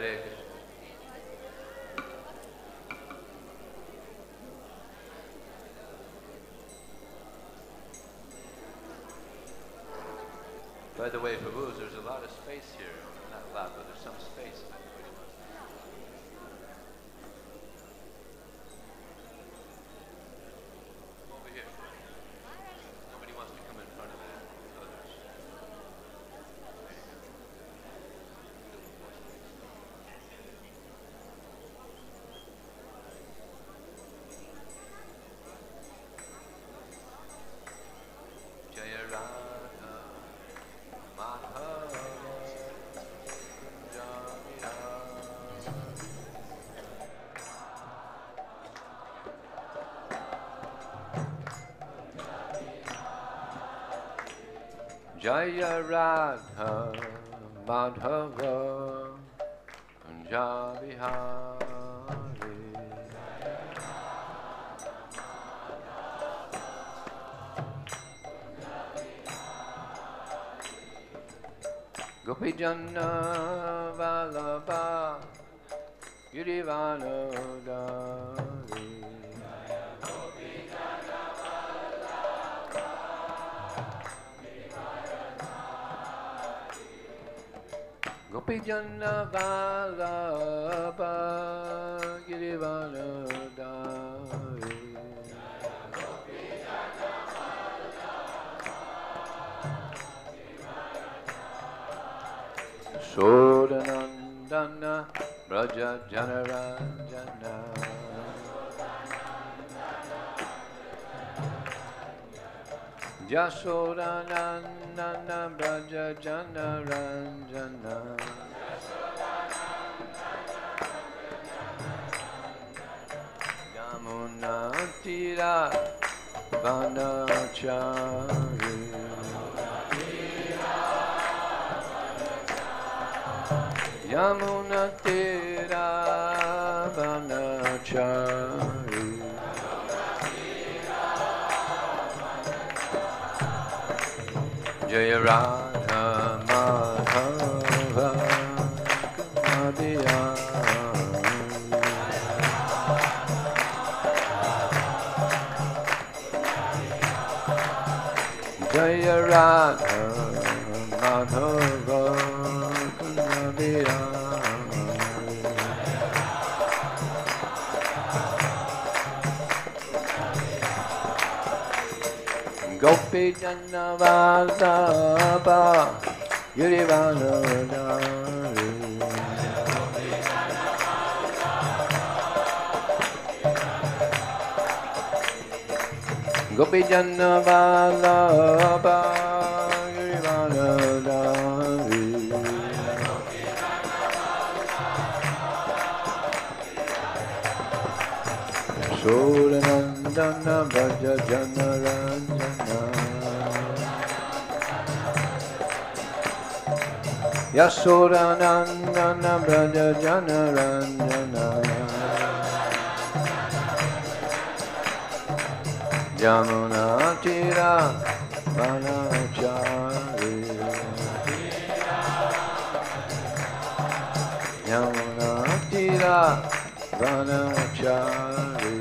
Hare Krishna. By the way, Prabhus, there's a lot of space here. Not a lot, but there's some space. Over here. Nobody wants to come in front of the others. Jaya Radha Madhava Jaya Radha Madhava Javihari Gopi Janna Vallabha Girivanodari Gopi Janna Vallabha Girivanodari Sodanandana Braja Janaranjana Jasodanandana Braja Janaranjana Yamuna Tira Vanachari Yamuna Tira Vanachari Jaya Radha Madhava Kumadiya Jaya Radha Madhava Kumadiya Gopi Janna Vallabha Girivanodari Gopi Janna Vallabha Girivanodari Sodanandana Braja Janaranjana Yasodanandana Braja Janaranjana Yamuna Tira Vanachari Yamuna Tira Vanachari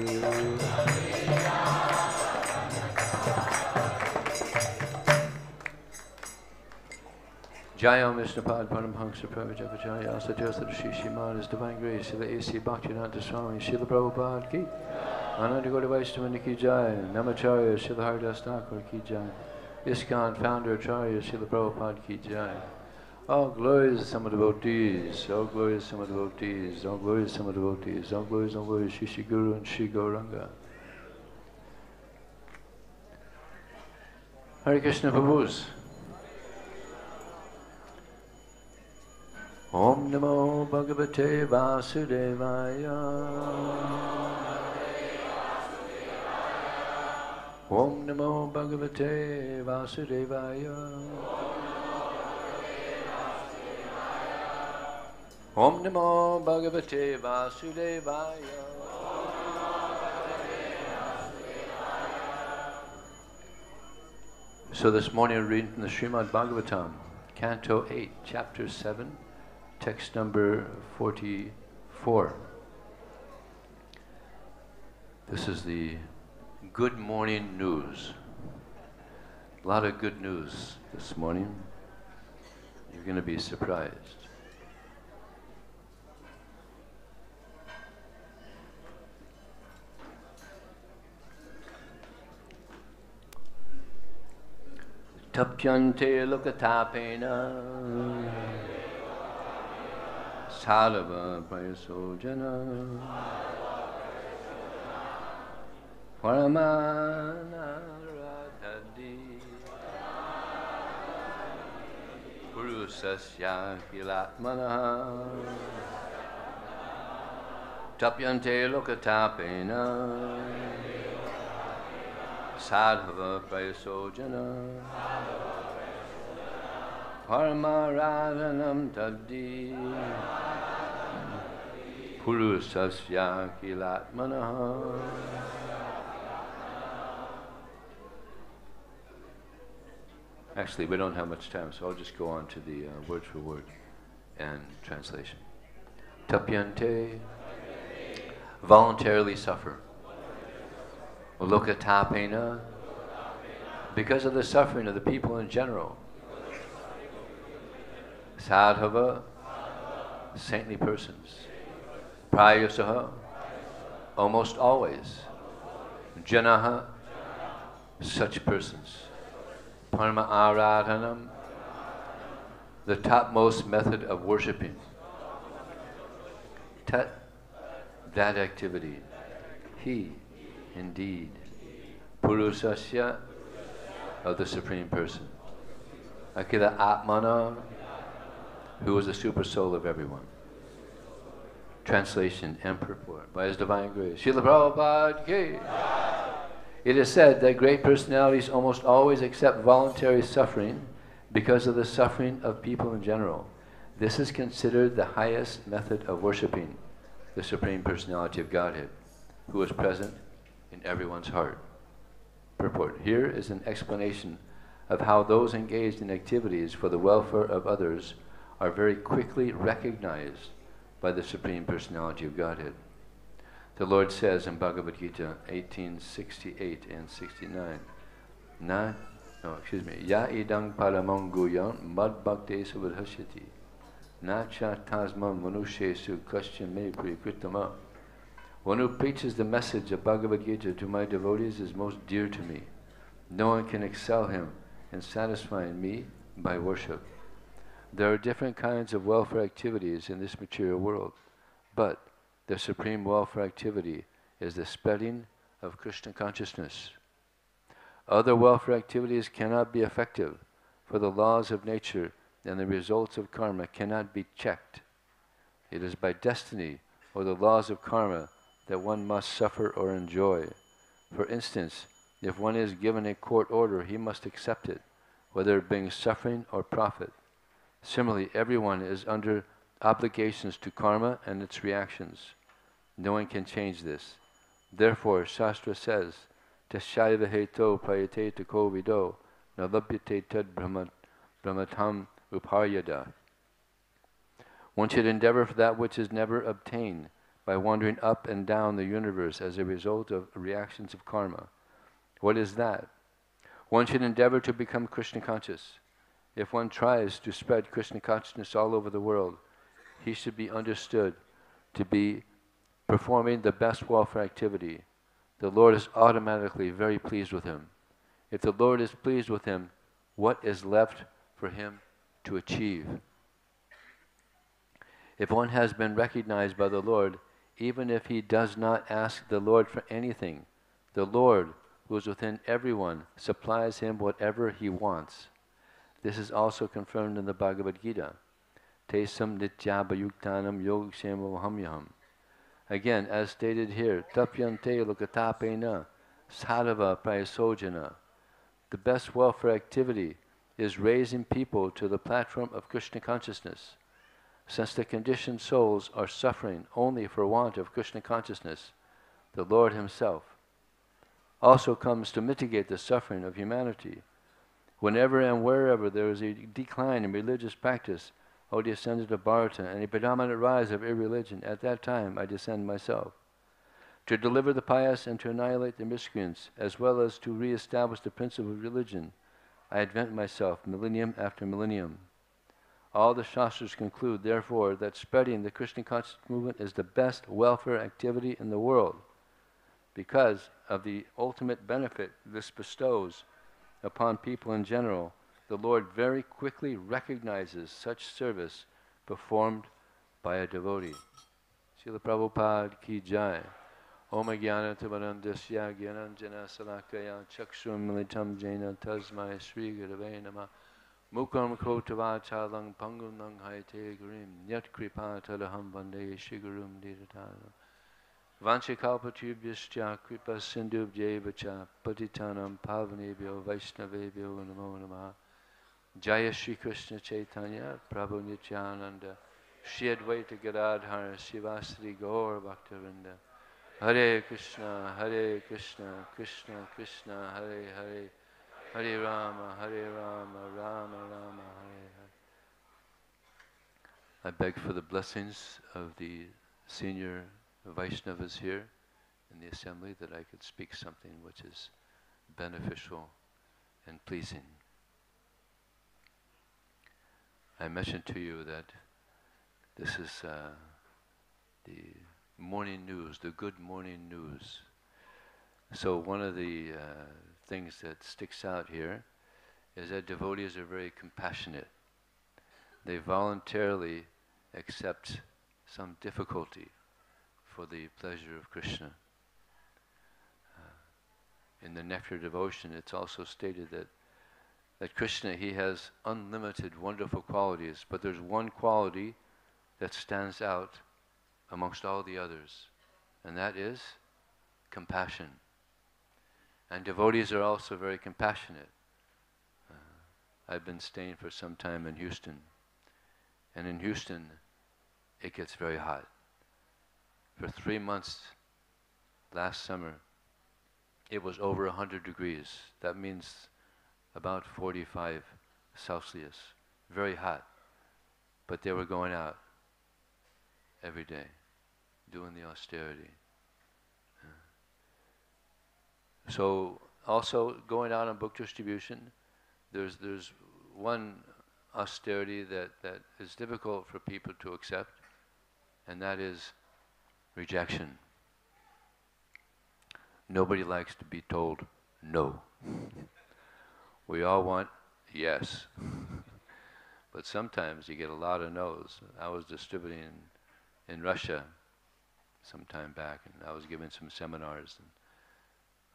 Jayam Vishnupad Paramhamsa Pravijapachaya Satyasara Shishi Maharaj Divine Grace Srila A.C. Bhaktivedanta Swami Srila Prabhupada Ki Ananda Gaura Vaishnavani Ki Jai Namacharya Srila Haridas Thakur Ki Jai ISKCON Founder Acharya Srila Prabhupada Ki Jai All glories some of the devotees, all glories some of the devotees, all glories some of the devotees, all glories Shri Shri Guru and Shri Gauranga. Hare Krishna Prabhus. Om Namo Bhagavate Vasudevaya. Om Namo Bhagavate Vasudevaya. Om Namo Bhagavate Vasudevaya. So this morning I read from the Srimad Bhagavatam, Canto 8, Chapter 7, Text number 44. This is the Good Morning News. A lot of good news this morning. You're going to be surprised. Tapyante lokatapena Sadhava prayasojana Paramana radhadi Purusasya kilatmana Tapyante lokatapena Sadhava prayasojana Paramaradhanam taddi Purusasya kilatmana. Actually, we don't have much time, so I'll just go on to the word for word and translation. Tapyante, voluntarily suffer. Lokatapena, because of the suffering of the people in general. Sadhava, saintly persons. Prayasaha, almost always. Janaha, such persons. Parama aradhanam, the topmost method of worshipping. Tat, that activity. He, indeed. Purusasya, of the Supreme Person. Akila Atmana, who is the super soul of everyone. Translation and purport by His Divine Grace. Srila Prabhupada ki. It is said that great personalities almost always accept voluntary suffering because of the suffering of people in general. This is considered the highest method of worshipping the Supreme Personality of Godhead, who is present in everyone's heart. Purport. Here is an explanation of how those engaged in activities for the welfare of others are very quickly recognized by the Supreme Personality of Godhead. The Lord says in Bhagavad Gita 18:68 and 69, Ya idang paramam guyam mad bhakte savadhasyati na cha tasmam manushesu kasyam me prikritama. One who preaches the message of Bhagavad Gita to my devotees is most dear to me. No one can excel him in satisfying me by worship. There are different kinds of welfare activities in this material world, but the supreme welfare activity is the spreading of Krishna consciousness. Other welfare activities cannot be effective, for the laws of nature and the results of karma cannot be checked. It is by destiny or the laws of karma that one must suffer or enjoy. For instance, if one is given a court order, he must accept it, whether it brings suffering or profit. Similarly, everyone is under obligations to karma and its reactions. No one can change this. Therefore, Shastra says, Tasyaiva heto prayate tako vido na labhyate tad brahmatam uparyada. One should endeavor for that which is never obtained by wandering up and down the universe as a result of reactions of karma. What is that? One should endeavor to become Krishna conscious. If one tries to spread Krishna consciousness all over the world, he should be understood to be performing the best welfare activity. The Lord is automatically very pleased with him. If the Lord is pleased with him, what is left for him to achieve? If one has been recognized by the Lord, even if he does not ask the Lord for anything, the Lord, who is within everyone, supplies him whatever he wants. This is also confirmed in the Bhagavad Gita. Tesam nityabhayuktanam yogshemohamyaham. Again, as stated here, tapyante lokatapena sadhava prayasojana. The best welfare activity is raising people to the platform of Krishna consciousness. Since the conditioned souls are suffering only for want of Krishna consciousness, the Lord Himself also comes to mitigate the suffering of humanity. Whenever and wherever there is a decline in religious practice, O descendant of Bharata, and a predominant rise of irreligion, at that time I descend myself, to deliver the pious and to annihilate the miscreants, as well as to re-establish the principle of religion. I advent myself, millennium after millennium. All the Shastras conclude, therefore, that spreading the Krishna consciousness movement is the best welfare activity in the world, because of the ultimate benefit this bestows upon people in general. The Lord very quickly recognizes such service performed by a devotee. Srila Prabhupada ki jai. Om Jnana Timarandasya Jnananjana Salakaya Chakshur Militam Jena Tasmai Sri Gurave Namah Mukam Krotavachalang Pangunang Haite Gurim Yat Kripa Tadaham Vande Shigurum Didatana Vanchikalpatubhyascha Kripa Sindhubhyevacha Patitanam Pavanebhyo Vaishnavebhyo Namo Namah Jaya Shri Krishna Chaitanya Prabhu Nityananda Shri Advaita Gadadhara Shivasri Gaur Bhaktavinda Hare Krishna, Krishna Krishna, Hare Hare, Hare Rama, Rama Rama, Hare Hare. I beg for the blessings of the senior Vaishnavas here in the assembly that I could speak something which is beneficial and pleasing. I mentioned to you that this is the morning news, the good morning news. So one of the things that sticks out here is that devotees are very compassionate. They voluntarily accept some difficulty for the pleasure of Krishna. In the Nectar Devotion, it's also stated that Krishna, he has unlimited wonderful qualities, but there's one quality that stands out amongst all the others, and that is compassion. And devotees are also very compassionate. I've been staying for some time in Houston, and in Houston it gets very hot. For 3 months last summer it was over 100 degrees. That means about 45 Celsius. Very hot. But they were going out every day, doing the austerity. So also going out on book distribution, there's one austerity that is difficult for people to accept, and that is rejection. Nobody likes to be told no. We all want yes. But sometimes you get a lot of no's. I was distributing in Russia some time back, and I was giving some seminars, and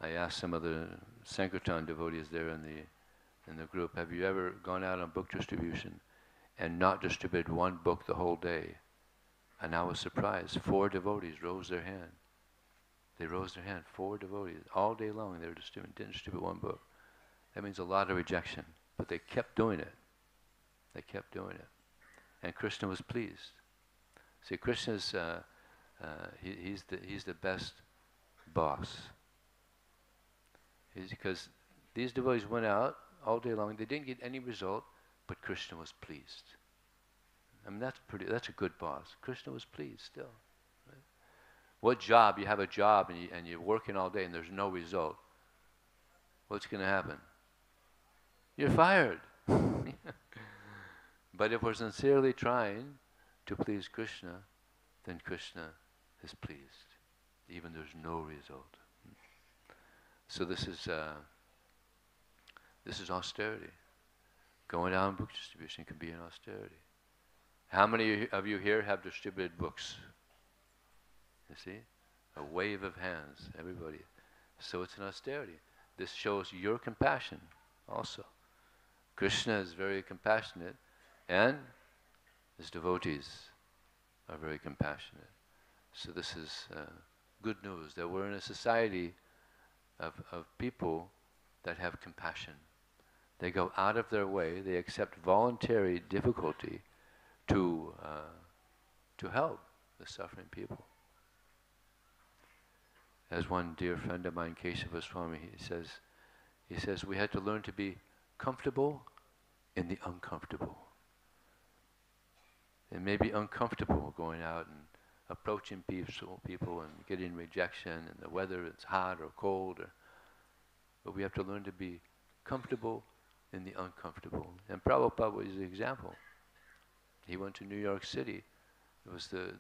I asked some of the Sankirtan devotees there in the group, have you ever gone out on book distribution and not distributed one book the whole day? And I was surprised. 4 devotees rose their hand. They rose their hand, 4 devotees. All day long they were distributing, didn't distribute one book. That means a lot of rejection. But they kept doing it. They kept doing it. And Krishna was pleased. See, Krishna's, he's the best boss. Because these devotees went out all day long. They didn't get any result, but Krishna was pleased. I mean, that's a good boss. Krishna was pleased still. Right? What job? You have a job and you're working all day and there's no result. What's going to happen? You're fired. But if we're sincerely trying to please Krishna, then Krishna is pleased, even there's no result. So this is austerity. Going down book distribution can be an austerity. How many of you here have distributed books? You see? A wave of hands, everybody. So it's an austerity. This shows your compassion also. Krishna is very compassionate, and his devotees are very compassionate. So this is good news, that we're in a society of people that have compassion. They go out of their way, they accept voluntary difficulty to help the suffering people. As one dear friend of mine, Kesava Swami, he says we had to learn to be comfortable in the uncomfortable. It may be uncomfortable going out and approaching people and getting rejection, and the weather is hot or cold, but we have to learn to be comfortable in the uncomfortable. And Prabhupada was the example. He went to New York City. It was the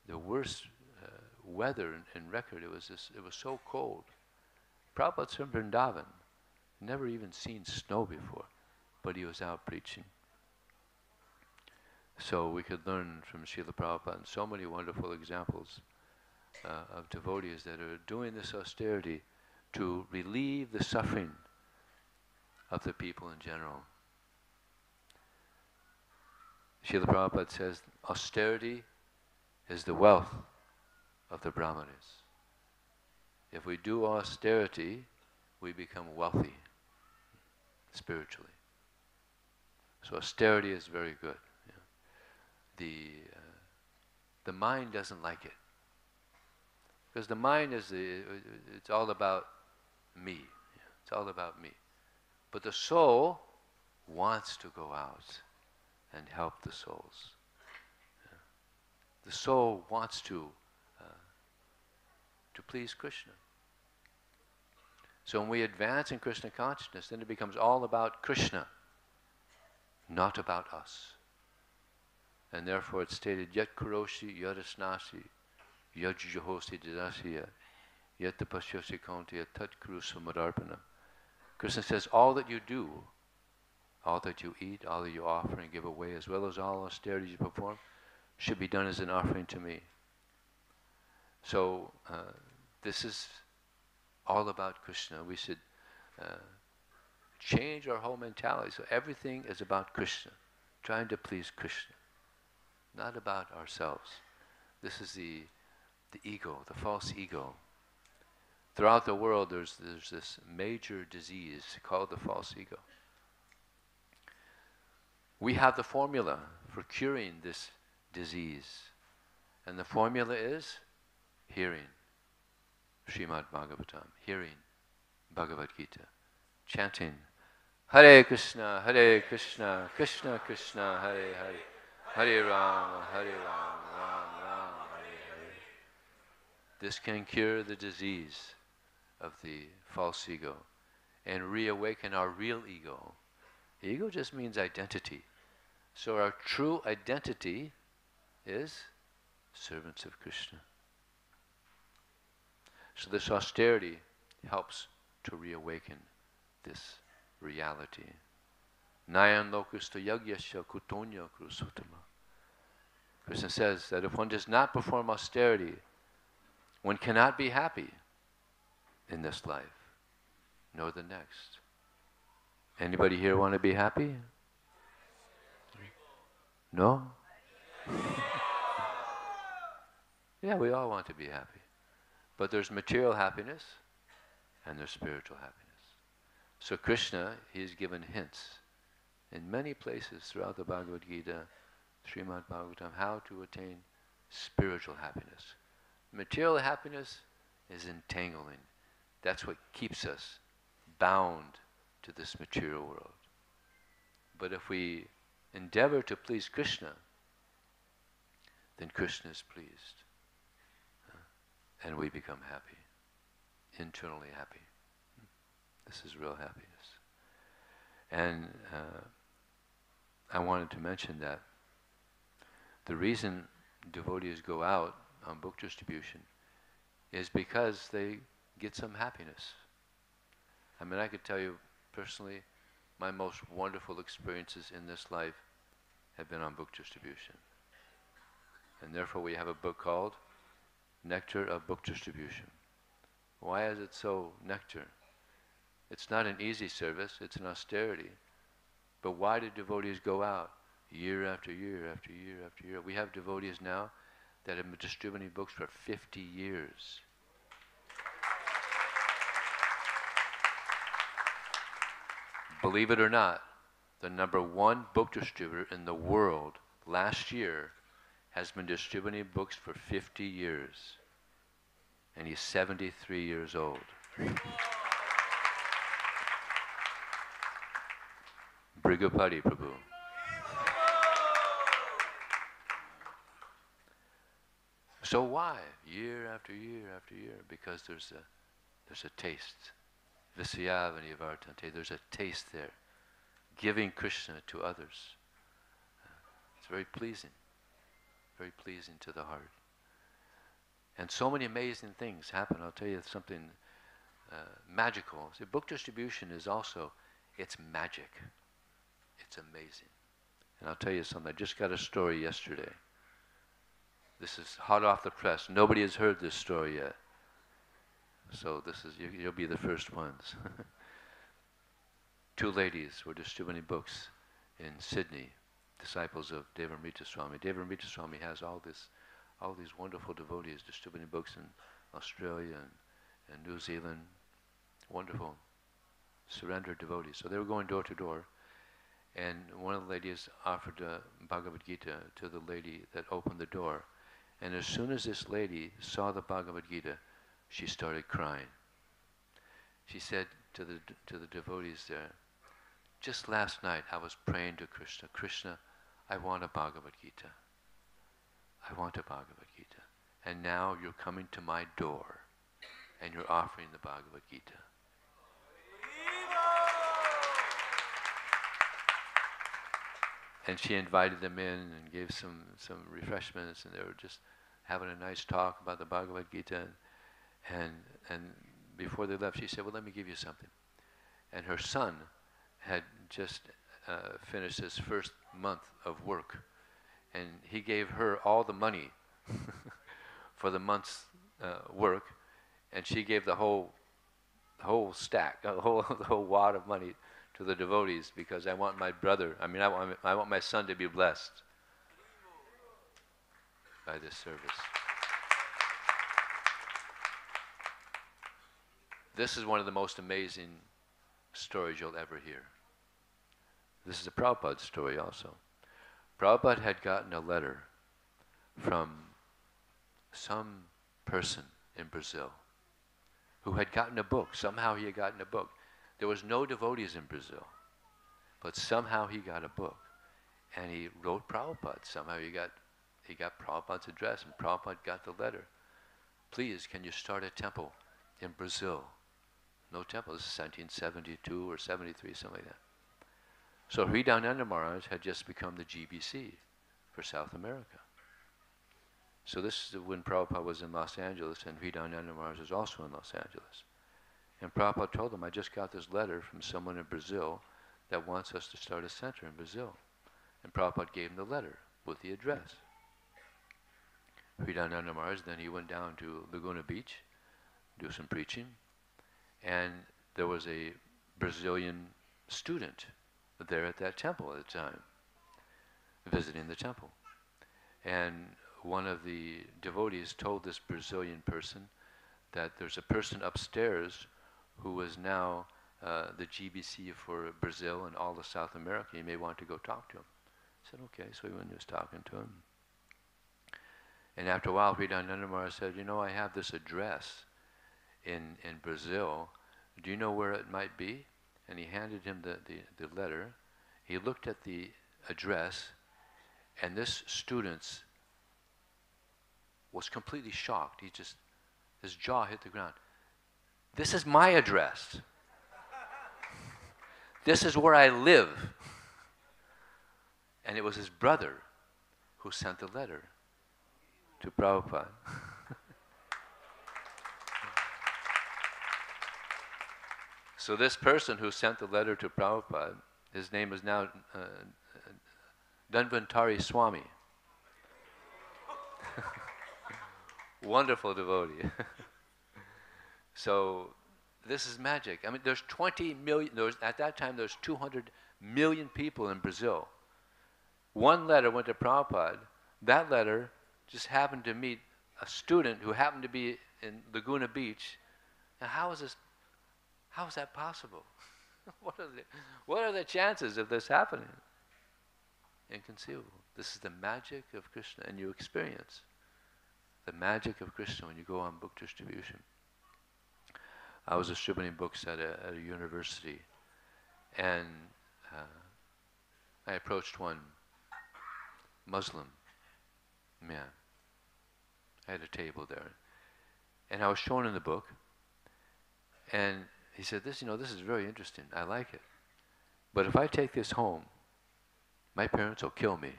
worst weather in record. It was so cold. Prabhupada's from Vrindavan, never even seen snow before, but he was out preaching. So we could learn from Srila Prabhupada and so many wonderful examples of devotees that are doing this austerity to relieve the suffering of the people in general. Srila Prabhupada says, austerity is the wealth of the Brahmanas. If we do austerity, we become wealthy spiritually. So austerity is very good. The mind doesn't like it, because the mind it's all about me. It's all about me. But the soul wants to go out and help the souls. The soul wants to please Krishna. So when we advance in Krishna consciousness, then it becomes all about Krishna, not about us. And therefore it's stated, Yat Kuroshi Yadasnasi Yad Jahosi Didasiya Yat Tapasyosi Kauntiya Tat Kuru Samadarpana. Krishna says, all that you do, all that you eat, all that you offer and give away, as well as all austerities you perform, should be done as an offering to me. So this is all about Krishna. We should change our whole mentality. So everything is about Krishna, trying to please Krishna, not about ourselves. This is the ego, the false ego. Throughout the world, there's this major disease called the false ego. We have the formula for curing this disease, and the formula is hearing Srimad Bhagavatam, hearing Bhagavad Gita, chanting Hare Krishna, Krishna Krishna, Hare Hare, Hare Rama, Hare Rama, Rama Rama, Hare Hare. This can cure the disease of the false ego and reawaken our real ego. Ego just means identity. So our true identity is servants of Krishna. So this austerity helps to reawaken this reality. Nayan lokusta yagyasya kutonya krusutama. Krishna says that if one does not perform austerity, one cannot be happy in this life, nor the next. Anybody here want to be happy? No? Yeah, we all want to be happy. But there's material happiness and there's spiritual happiness. So Krishna, he's given hints in many places throughout the Bhagavad Gita, Srimad Bhagavatam, how to attain spiritual happiness. Material happiness is entangling. That's what keeps us bound to this material world. But if we endeavor to please Krishna, then Krishna is pleased. And we become happy, internally happy. This is real happiness. And I wanted to mention that the reason devotees go out on book distribution is because they get some happiness. I mean, I could tell you personally, my most wonderful experiences in this life have been on book distribution. And therefore we have a book called Nectar of Book Distribution. Why is it so nectar? It's not an easy service, it's an austerity. But why do devotees go out year after year after year after year? We have devotees now that have been distributing books for 50 years. Believe it or not, the #1 book distributor in the world last year has been distributing books for 50 years. And he's 73 years old. Brigapati Prabhu. So why? Year after year after year? Because there's a taste. Visyavani vartante. There's a taste there. Giving Krishna to others. It's very pleasing to the heart. And so many amazing things happen. I'll tell you something magical. See, book distribution is also, it's magic. It's amazing. And I'll tell you something. I just got a story yesterday. This is hot off the press. Nobody has heard this story yet. So this is, you'll be the first ones. Two ladies were distributing books in Sydney, disciples of Devamrita Swami. Devamrita Swami has all these wonderful devotees distributing books in Australia and New Zealand. Wonderful, surrendered devotees. So they were going door to door, and one of the ladies offered Bhagavad Gita to the lady that opened the door. And as soon as this lady saw the Bhagavad Gita, she started crying. She said to the devotees there, just last night I was praying to Krishna, Krishna, I want a Bhagavad Gita. I want a Bhagavad Gita. And now you're coming to my door and you're offering the Bhagavad Gita. And she invited them in and gave some refreshments, and they were just having a nice talk about the Bhagavad Gita. And before they left, she said, well, let me give you something. And her son had just finished his first month of work, and he gave her all the money for the month's work, and she gave the whole stack, the whole wad of money to the devotees, because I want my brother, I want my son to be blessed by this service. This is one of the most amazing stories you'll ever hear. This is a Prabhupada story also. Prabhupada had gotten a letter from some person in Brazil who had gotten a book. Somehow he had gotten a book. There was no devotees in Brazil, but somehow he got a book, and he wrote Prabhupada. Somehow he got Prabhupada's address, and Prabhupada got the letter. Please, can you start a temple in Brazil? No temple. This is 1772 or 73, something like that. So Hridayananda Maharaj had just become the GBC for South America. So this is when Prabhupada was in Los Angeles, and Hridayananda Maharaj was also in Los Angeles. And Prabhupada told them, I just got this letter from someone in Brazil that wants us to start a center in Brazil. And Prabhupada gave him the letter with the address. Hridayananda Maharaj, then he went down to Laguna Beach, do some preaching, and there was a Brazilian student there at that temple at the time, visiting the temple. And one of the devotees told this Brazilian person that there's a person upstairs who is now the GBC for Brazil and all of South America. You may want to go talk to him. I said, okay. So he went and was talking to him. And after a while, Hridayananda Maharaj said, you know, I have this address in Brazil. Do you know where it might be? And he handed him the letter. He looked at the address, and this student was completely shocked. His jaw hit the ground. This is my address. This is where I live. And it was his brother who sent the letter to Prabhupada. So this person who sent the letter to Prabhupada, his name is now Dhanvantari Swami. Wonderful devotee. So this is magic. I mean, there's 20 million, at that time there's 200 million people in Brazil. One letter went to Prabhupada. That letter just happened to meet a student who happened to be in Laguna Beach. Now how is that possible? What are the chances of this happening? Inconceivable. This is the magic of Krishna, and you experience the magic of Krishna when you go on book distribution. I was distributing books at a university, and I approached one Muslim man, I had a table there. And I was showing him the book. And he said, this is very interesting. I like it. But if I take this home, my parents will kill me.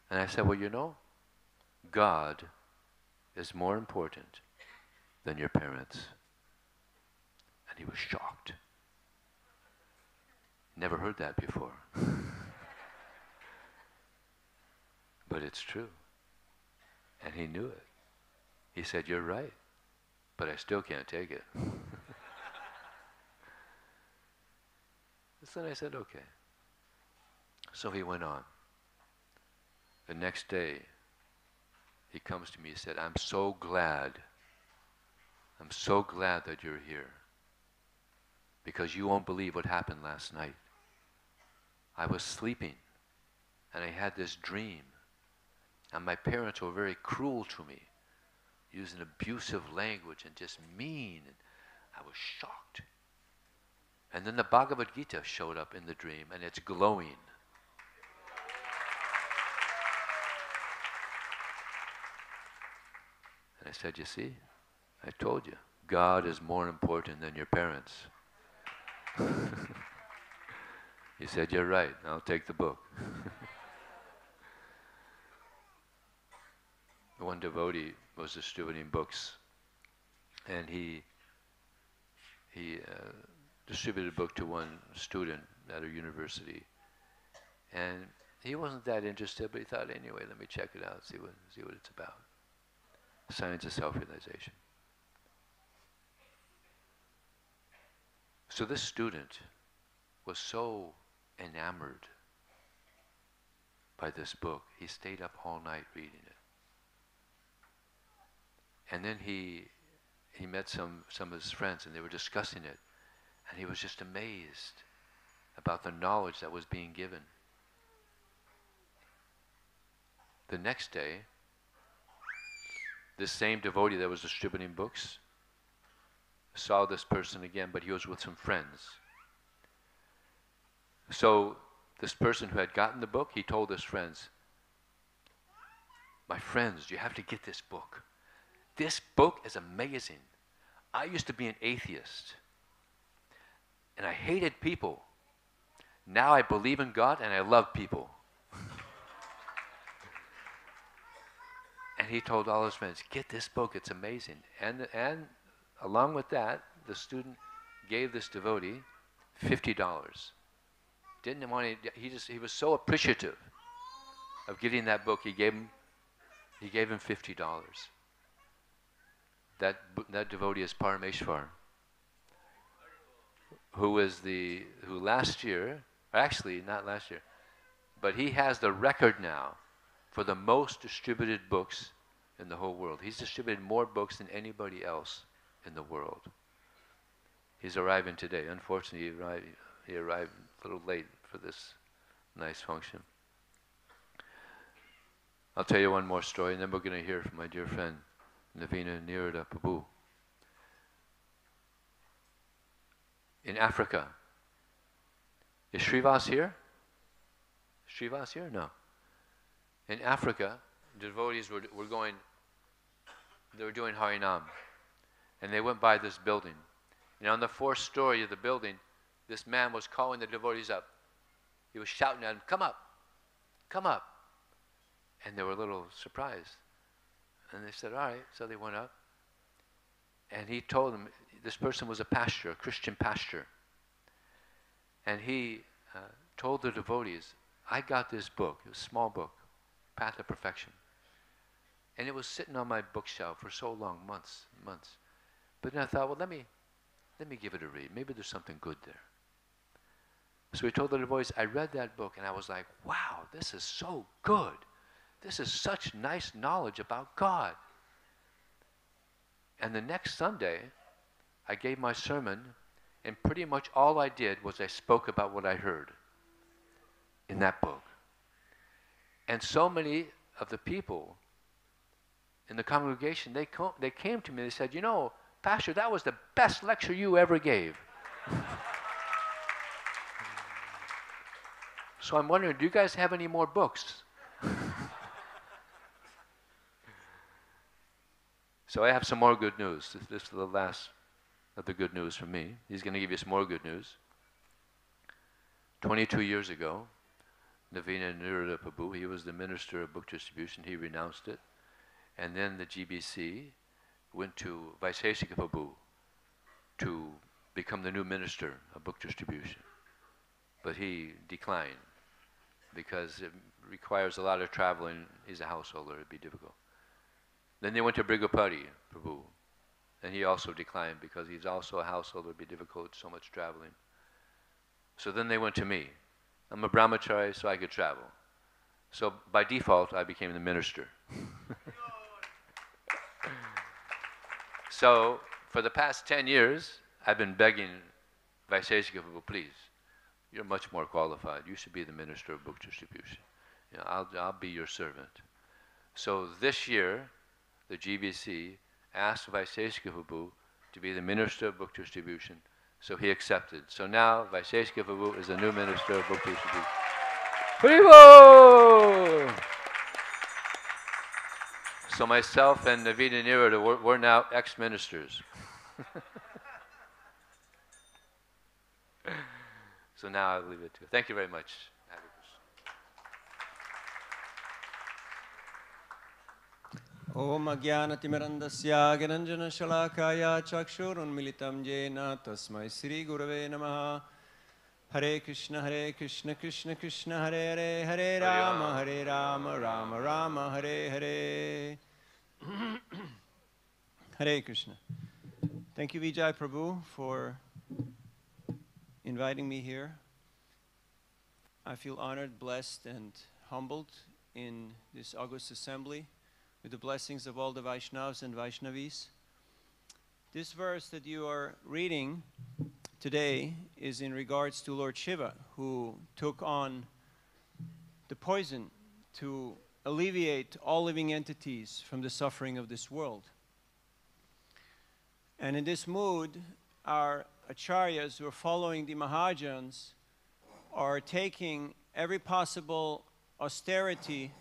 And I said, well, God is more important than your parents. And he was shocked. Never heard that before. But it's true. And he knew it. He said, you're right, but I still can't take it. So then I said, okay. So he went on. The next day, he comes to me, he said, I'm so glad that you're here, because you won't believe what happened last night. I was sleeping, and I had this dream, and my parents were very cruel to me, using abusive language and just mean, and I was shocked. And then the Bhagavad Gita showed up in the dream, and it's glowing. And I said, you see, I told you, God is more important than your parents. He said, you're right, I'll take the book. One devotee was distributing books, and he distributed a book to one student at a university, and he wasn't that interested, but he thought, anyway, let me check it out, see what it's about. Science of self-realization. So this student was so enamored by this book, he stayed up all night reading it. And then he met some of his friends, and they were discussing it, and he was just amazed about the knowledge that was being given. The next day, this same devotee that was distributing books saw this person again, but he was with some friends. So this person who had gotten the book, he told his friends, my friends, you have to get this book. This book is amazing. I used to be an atheist, and I hated people. Now I believe in God, and I love people. And he told all his friends, get this book, it's amazing. And along with that, the student gave this devotee $50. Didn't want to, he was so appreciative of getting that book, he gave him $50. That devotee is Parameshwar, who last year, actually not last year, but he has the record now for the most distributed books in the whole world. He's distributed more books than anybody else in the world. He's arriving today. Unfortunately, he arrived a little late for this nice function. I'll tell you one more story, and then we're going to hear from my dear friend, Navina Nirada Prabhu. In Africa. Is Srivas here? Srivas here? No. In Africa, the devotees were going, they were doing Harinam. And they went by this building. And on the fourth story of the building, this man was calling the devotees up. He was shouting at them, come up, come up. And they were a little surprised. And they said, all right. So they went up. And he told them, this person was a pastor, a Christian pastor. And he told the devotees, I got this book, it was a small book, Path of Perfection. And it was sitting on my bookshelf for so long, months and months. But then I thought, well, let me give it a read. Maybe there's something good there. So he told the devotees, I read that book, and I was like, wow, this is so good. This is such nice knowledge about God. And the next Sunday, I gave my sermon, and pretty much all I did was I spoke about what I heard in that book. And so many of the people in the congregation, they came to me and they said, you know, Pastor, that was the best lecture you ever gave. So I'm wondering, do you guys have any more books? So I have some more good news. This is the last of the good news from me. He's going to give you some more good news. 22 years ago, Navina Nirada Prabhu, he was the minister of book distribution. He renounced it. And then the GBC went to Vaiseshika Prabhu to become the new minister of book distribution. But he declined because it requires a lot of traveling. He's a householder, it'd be difficult. Then they went to Brigapati Prabhu, and he also declined because he's also a householder, it'd be difficult, so much traveling. So then they went to me. I'm a brahmachari, so I could travel. So by default, I became the minister. So for the past 10 years, I've been begging Vaiseshika Prabhu, please, you're much more qualified. You should be the minister of book distribution. You know, I'll be your servant. So this year, the GBC asked Vaiseshika Prabhu to be the minister of book distribution. So he accepted. So now Vaiseshika Prabhu is the new minister of book distribution. Haribo! So myself and Navina Nirada, we're now ex-ministers. So now I'll leave it to you. Thank you very much. Om Ajnanatimirandasya Gnanjana Shalakaya Chakshurunmilitam Jena Tasmai Sri Gurave Namaha. Hare Krishna Krishna Krishna Hare Hare Hare Rama Rama Rama Hare Hare. Hare Krishna. Thank you, Vijay Prabhu, for inviting me here. I feel honored, blessed, and humbled in this August assembly with the blessings of all the Vaishnavas and Vaishnavis. This verse that you are reading today is in regards to Lord Shiva, who took on the poison to alleviate all living entities from the suffering of this world. And in this mood, our acharyas who are following the Mahajans are taking every possible austerity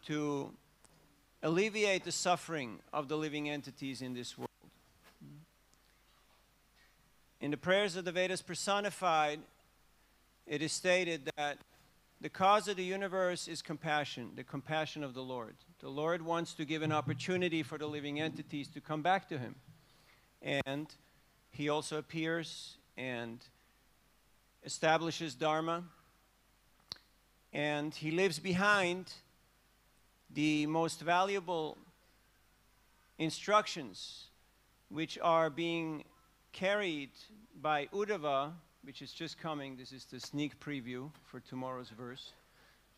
to alleviate the suffering of the living entities in this world. In the prayers of the Vedas personified, it is stated that the cause of the universe is compassion, the compassion of the Lord. The Lord wants to give an opportunity for the living entities to come back to Him. And He also appears and establishes Dharma. And He leaves behind the most valuable instructions which are being carried by Uddhava, which is just coming. This is the sneak preview for tomorrow's verse,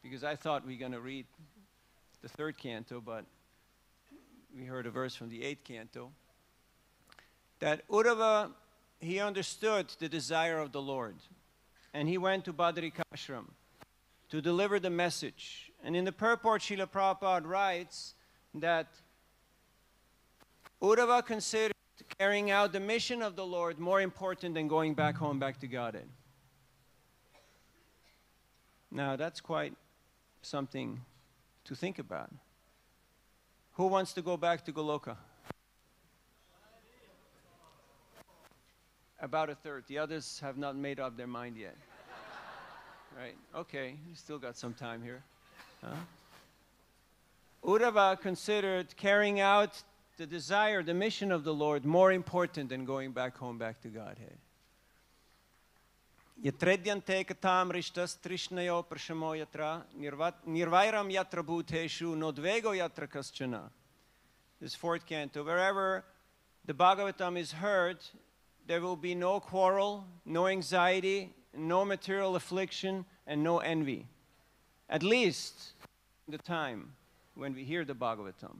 because I thought we were going to read the 3rd canto, but we heard a verse from the 8th canto. That Uddhava, he understood the desire of the Lord, and he went to Badrikashram to deliver the message. And in the purport, Srila Prabhupada writes that Uddhava considered carrying out the mission of the Lord more important than going back home, back to Godhead. Now, that's quite something to think about. Who wants to go back to Goloka? About a third. The others have not made up their mind yet. Right? Okay, you still got some time here. Huh? Uddhava considered carrying out the desire, the mission of the Lord more important than going back home, back to Godhead. Yatredyante katam rishtas trishnayo prashamo yatra nirvairam yatra bhuteshu nodvego yatra kaschana. This 4th canto. Wherever the Bhagavatam is heard, there will be no quarrel, no anxiety, no material affliction, and no envy. At least the time when we hear the Bhagavatam.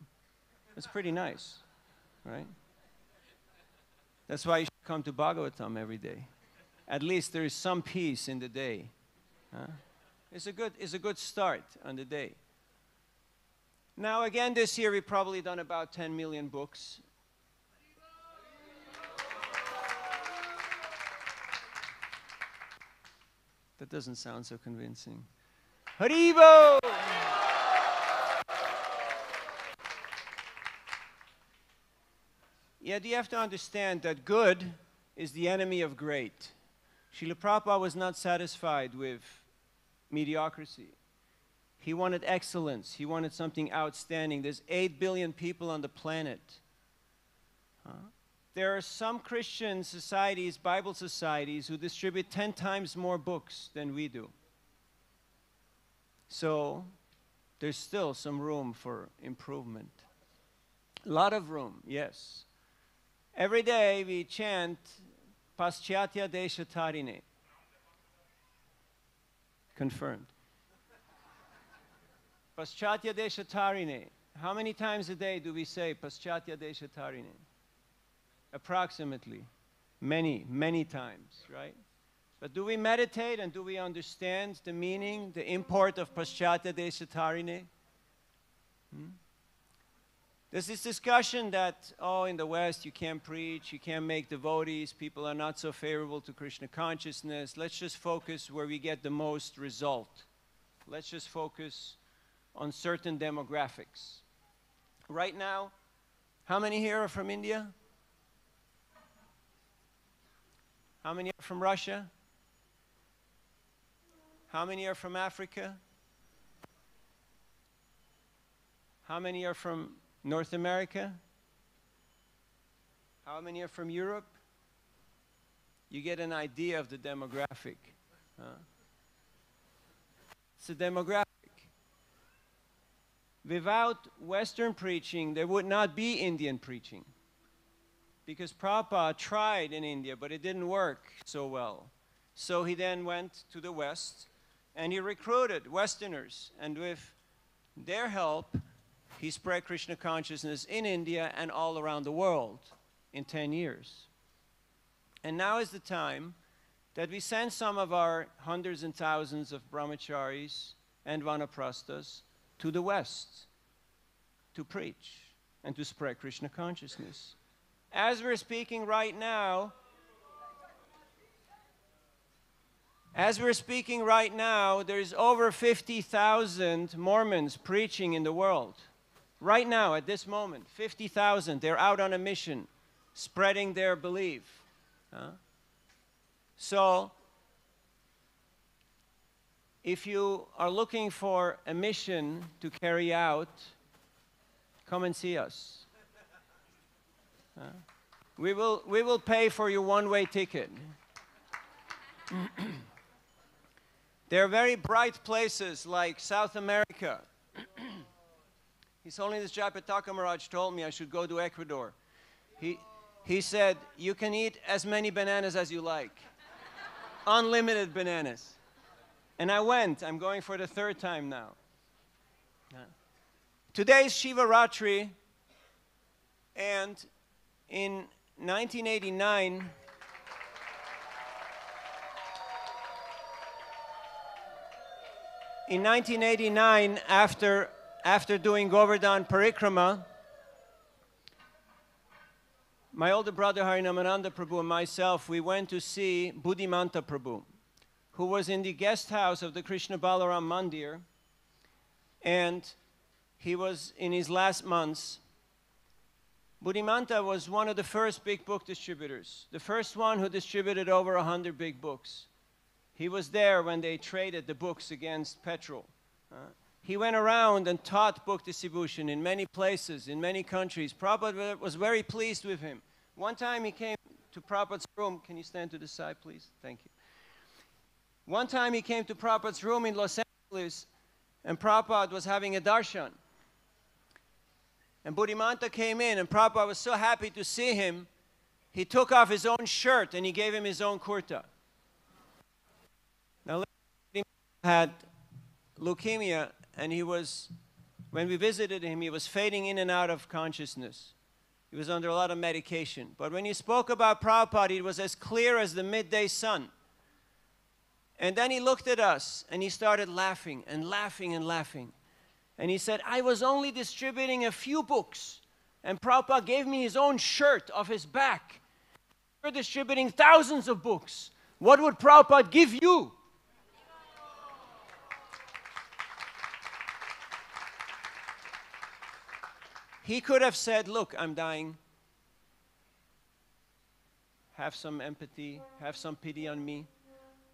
It's pretty nice, right? That's why you should come to Bhagavatam every day. At least there is some peace in the day. Huh? It's a good start on the day. Now again, this year we've probably done about 10 million books. That doesn't sound so convincing. Haribo! yet you have to understand that good is the enemy of great. Srila Prabhupada was not satisfied with mediocrity. He wanted excellence. He wanted something outstanding. There's 8 billion people on the planet. There are some Christian societies, Bible societies, who distribute 10 times more books than we do. So there's still some room for improvement. A lot of room, yes. Every day we chant Paschatya Desha Tarine. Confirmed. Paschatya Desha Tarine. How many times a day do we say Paschatya Desha Tarine? Approximately. Many, many times, right? But do we meditate and do we understand the meaning, the import of Paschatya Desha Tarine? There's this discussion that, oh, in the West you can't preach, you can't make devotees, people are not so favorable to Krishna consciousness. Let's just focus where we get the most result. Let's just focus on certain demographics. Right now, how many here are from India? How many are from Russia? How many are from Africa? How many are from North America? How many are from Europe? You get an idea of the demographic. It's a demographic. Without Western preaching, there would not be Indian preaching. Because Prabhupada tried in India, but it didn't work so well. So he then went to the West, and he recruited Westerners. And with their help, he spread Krishna consciousness in India and all around the world in 10 years. And now is the time that we send some of our hundreds and thousands of brahmacharis and vanaprasthas to the West to preach and to spread Krishna consciousness. As we're speaking right now, there's over 50,000 Mormons preaching in the world. Right now, at this moment, 50,000. They're out on a mission, spreading their belief. So, if you are looking for a mission to carry out, come and see us. We will pay for your one-way ticket. There are very bright places like South America. His Holiness Jayapataka Maharaj told me I should go to Ecuador. He said, you can eat as many bananas as you like. Unlimited bananas. And I went. I'm going for the 3rd time now. Today's Shiva Ratri, and in 1989, after doing Govardhan Parikrama, my older brother Harinamananda Prabhu and myself, we went to see Buddhimanta Prabhu, who was in the guest house of the Krishna Balaram Mandir, and he was in his last months. Buddhimanta was one of the first big book distributors, the first one who distributed over 100 big books. He was there when they traded the books against petrol. He went around and taught book distribution in many places, in many countries. Prabhupada was very pleased with him. One time he came to Prabhupada's room. Can you stand to the side, please? Thank you. One time he came to Prabhupada's room in Los Angeles, and Prabhupada was having a darshan. And Buddhimanta came in, and Prabhupada was so happy to see him, he took off his own shirt and he gave him his own kurta. Now, Buddhimanta had leukemia, and when we visited him, he was fading in and out of consciousness. He was under a lot of medication. But when he spoke about Prabhupada, it was as clear as the midday sun. And then he looked at us, and he started laughing and laughing and laughing. And he said, I was only distributing a few books, and Prabhupada gave me his own shirt off his back. You're distributing thousands of books. What would Prabhupada give you? He could have said, look, I'm dying. have some empathy, have some pity on me.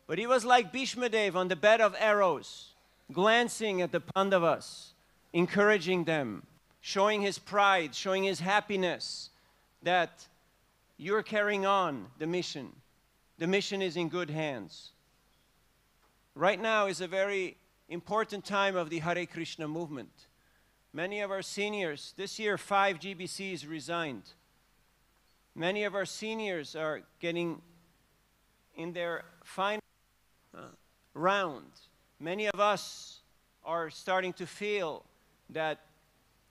But he was like Bhishmadev on the bed of arrows, glancing at the Pandavas, encouraging them, showing his pride, showing his happiness that you're carrying on the mission. The mission is in good hands. Right now is a very important time of the Hare Krishna movement. Many of our seniors, this year 5 GBCs resigned. Many of our seniors are getting in their final round. Many of us are starting to feel that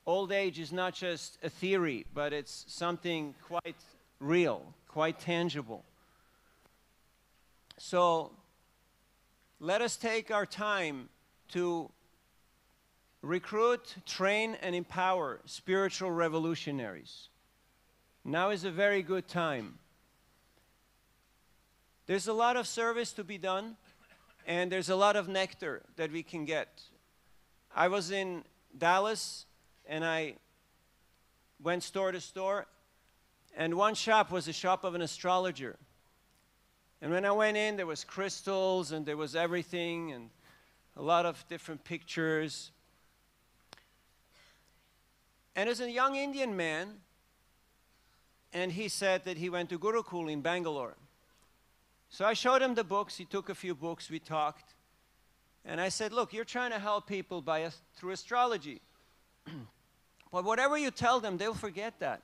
old age is not just a theory, but it's something quite real, quite tangible. So let us take our time to recruit, train, and empower spiritual revolutionaries. Now is a very good time. There's a lot of service to be done, and there's a lot of nectar that we can get. I was in Dallas, and I went store to store, and one shop was a shop of an astrologer. And when I went in, there was crystals, and there was everything, and a lot of different pictures. And there's a young Indian man, and he said that he went to Gurukul in Bangalore. So I showed him the books. He took a few books. We talked. And I said, look, you're trying to help people through astrology. But whatever you tell them, they'll forget that.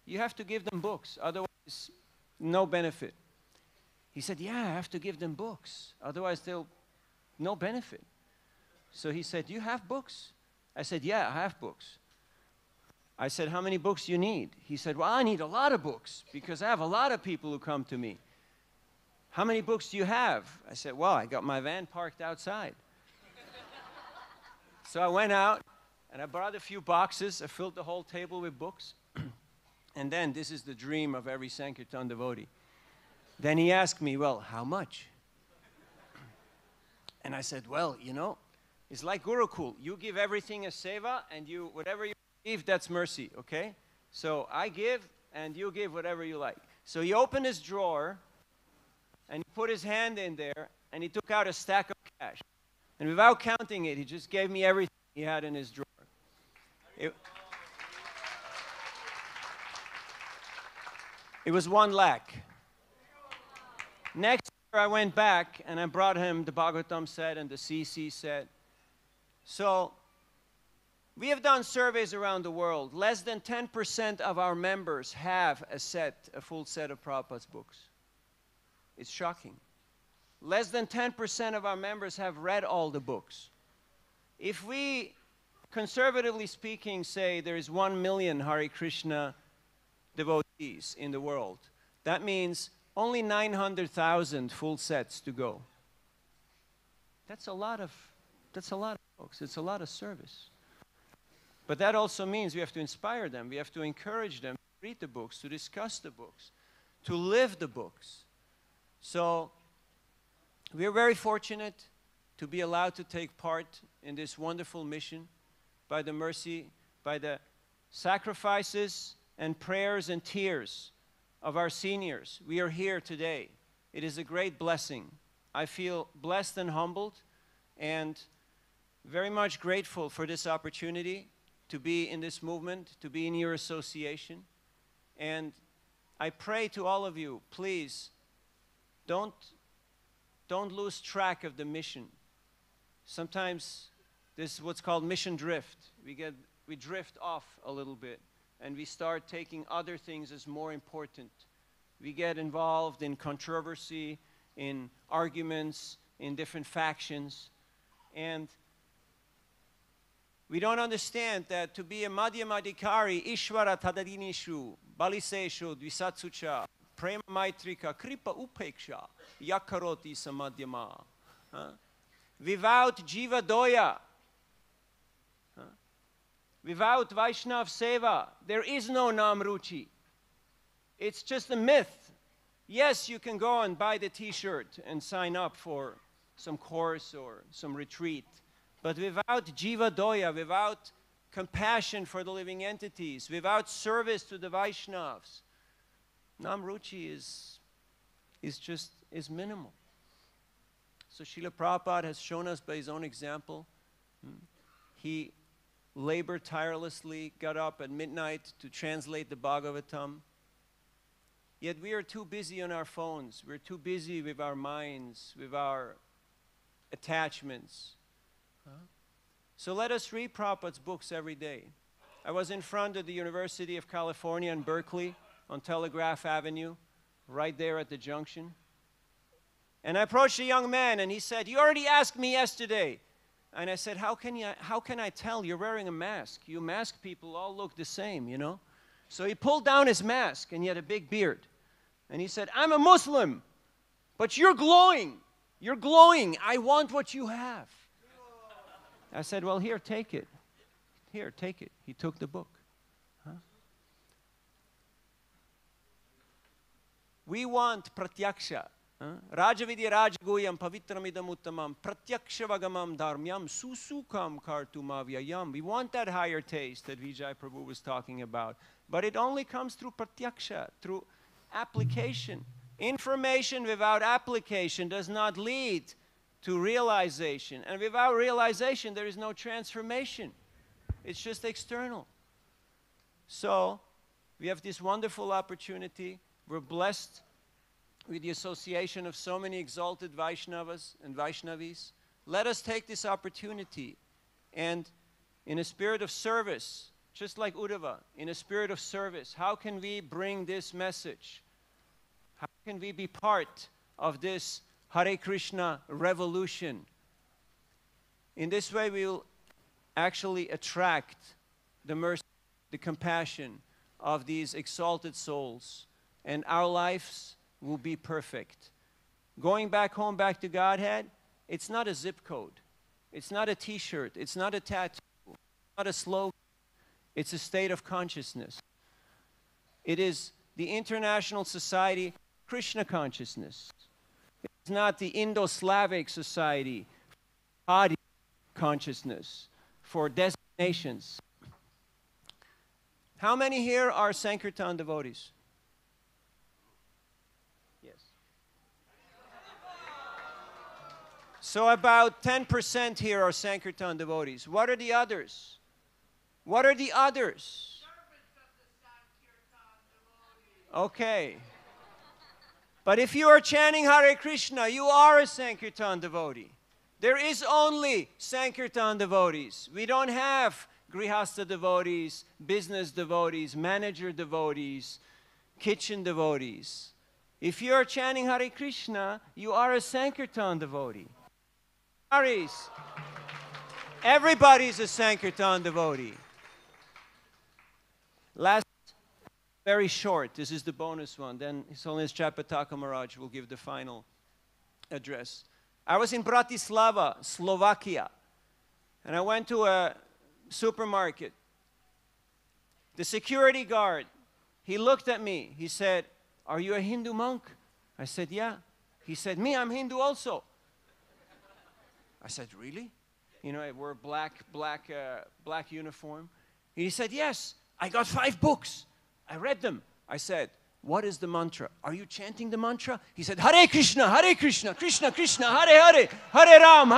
You have to give them books. Otherwise, no benefit. He said, yeah, I have to give them books. Otherwise, no benefit. So he said, you have books? I said, yeah, I have books. I said, how many books do you need? He said, well, I need a lot of books because I have a lot of people who come to me. How many books do you have? I said, well, I got my van parked outside. So I went out and I brought a few boxes. I filled the whole table with books. And then, this is the dream of every Sankirtan devotee. Then he asked me, well, how much? And I said, well, you know, it's like Gurukul. You give everything as seva, and whatever you give, that's mercy, okay? So I give, and you give whatever you like. So he opened his drawer, and he put his hand in there, and he took out a stack of cash. And without counting it, he just gave me everything he had in his drawer. It was 1 lakh. Next year, I went back, and I brought him the Bhagavatam set and the CC set. So we have done surveys around the world. Less than 10% of our members have a full set of Prabhupada's books. It's shocking. Less than 10% of our members have read all the books. If we, conservatively speaking, say there is 1 million Hare Krishna devotees in the world, that means only 900,000 full sets to go. That's a lot of folks. It's a lot of service. But that also means we have to inspire them. We have to encourage them to read the books, to discuss the books, to live the books. So we are very fortunate to be allowed to take part in this wonderful mission by the mercy, by the sacrifices and prayers and tears of our seniors. We are here today. It is a great blessing. I feel blessed and humbled and very much grateful for this opportunity to be in this movement, to be in your association. And I pray to all of you, please, don't lose track of the mission. Sometimes this is what's called mission drift. We drift off a little bit, and we start taking other things as more important. We get involved in controversy, in arguments, in different factions, and we don't understand that to be a Madhyamadikari, Ishvara Tadadinishu, Baliseshu, Dvisatsucha, Prema Maitrika, Kripa Upeksha, Yakaroti Samadhyama. Without Jiva Doya, without Vaishnav Seva, there is no Namruchi. It's just a myth. Yes, you can go and buy the t-shirt and sign up for some course or some retreat. But without Jiva Doya, without compassion for the living entities, without service to the Vaishnavas, Namruchi is is minimal. So Srila Prabhupada has shown us by his own example. He labored tirelessly, got up at midnight to translate the Bhagavatam. Yet we are too busy on our phones. We're too busy with our minds, with our attachments. So let us read Prabhupada's books every day. I was in front of the University of California in Berkeley on Telegraph Avenue, right there at the junction. And I approached a young man and he said, "You already asked me yesterday." And I said, how can I tell? You're wearing a mask. You mask people all look the same, you know? So he pulled down his mask and he had a big beard. And he said, "I'm a Muslim, but you're glowing. You're glowing. I want what you have." I said, "Well, here, take it. Here, take it." He took the book. We want pratyaksha. Rajavidya Rajaguyam Pavitramidam Uttamam Pratyakshavagamam Dharmyam Susukam Kartumavyayam. We want that higher taste that Vijay Prabhu was talking about. But it only comes through pratyaksha, through application. Information without application does not lead to realization. And without realization, there is no transformation. It's just external. So, we have this wonderful opportunity. We're blessed with the association of so many exalted Vaishnavas and Vaishnavis. Let us take this opportunity and in a spirit of service, just like Uddhava, in a spirit of service, how can we bring this message? How can we be part of this Hare Krishna revolution? In this way, we will actually attract the mercy, the compassion of these exalted souls, and our lives will be perfect. Going back home, back to Godhead, it's not a zip code. It's not a t-shirt. It's not a tattoo. It's not a slogan. It's a state of consciousness. It is the International Society of Krishna Consciousness. It's not the Indo-Slavic Society body consciousness for designations. How many here are Sankirtan devotees? So about 10% here are Sankirtan devotees. What are the others? What are the others? Okay. But if you are chanting Hare Krishna, you are a Sankirtan devotee. There is only Sankirtan devotees. We don't have Grihastha devotees, business devotees, manager devotees, kitchen devotees. If you are chanting Hare Krishna, you are a Sankirtan devotee. Everybody's a Sankirtan devotee. Last, very short, this is the bonus one, then His Holiness Chapataka Maharaj will give the final address. I was in Bratislava, Slovakia, and I went to a supermarket. The security guard, he looked at me, he said, "Are you a Hindu monk?" I said, "Yeah." He said, "Me, I'm Hindu also." I said, "Really?" You know, I wore a black uniform. He said, "Yes, I got 5 books. I read them." I said, "What is the mantra? Are you chanting the mantra?" He said, "Hare Krishna, Krishna Krishna, Hare Hare, Hare Ram,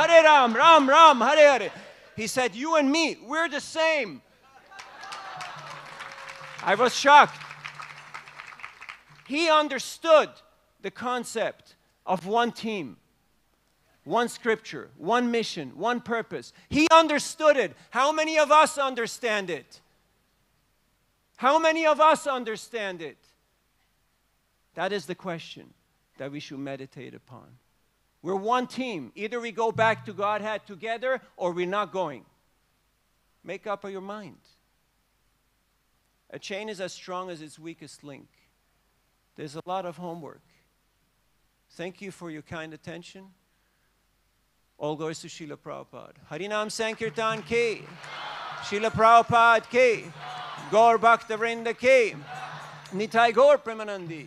Ram Ram, Hare Hare." He said, "You and me, we're the same." I was shocked. He understood the concept of one team. One scripture, one mission, one purpose. He understood it. How many of us understand it? How many of us understand it? That is the question that we should meditate upon. We're one team. Either we go back to Godhead together or we're not going. Make up your mind. A chain is as strong as its weakest link. There's a lot of homework. Thank you for your kind attention. All goes to Srila Prabhupada. Harinam Sankirtan ki, Srila Prabhupada ki, Gaur Bhakta Vrinda ki, Nitai Gaur Premanandi.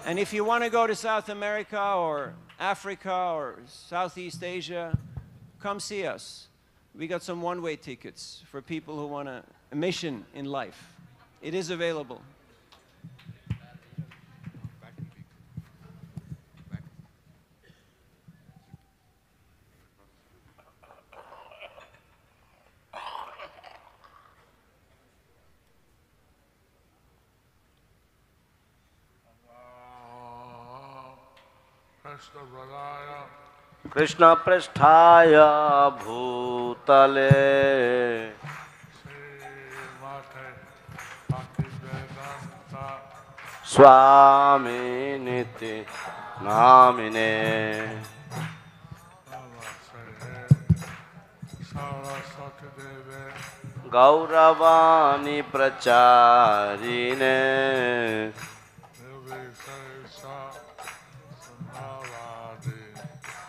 And if you want to go to South America or Africa or Southeast Asia, come see us. We got some one-way tickets for people who want a mission in life. It is available. Krishna Prasthaya Bhutale Swami Niti Namine Gauravani Pracharine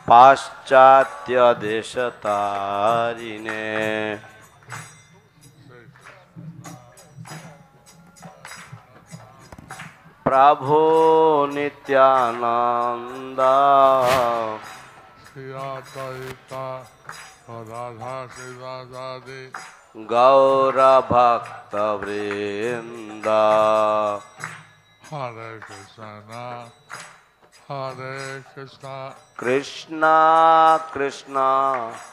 Paschatya Deshatarine Prabhu Nityananda Gaura Bhakta Vrinda Hare Krishna, Hare Krishna, Krishna Krishna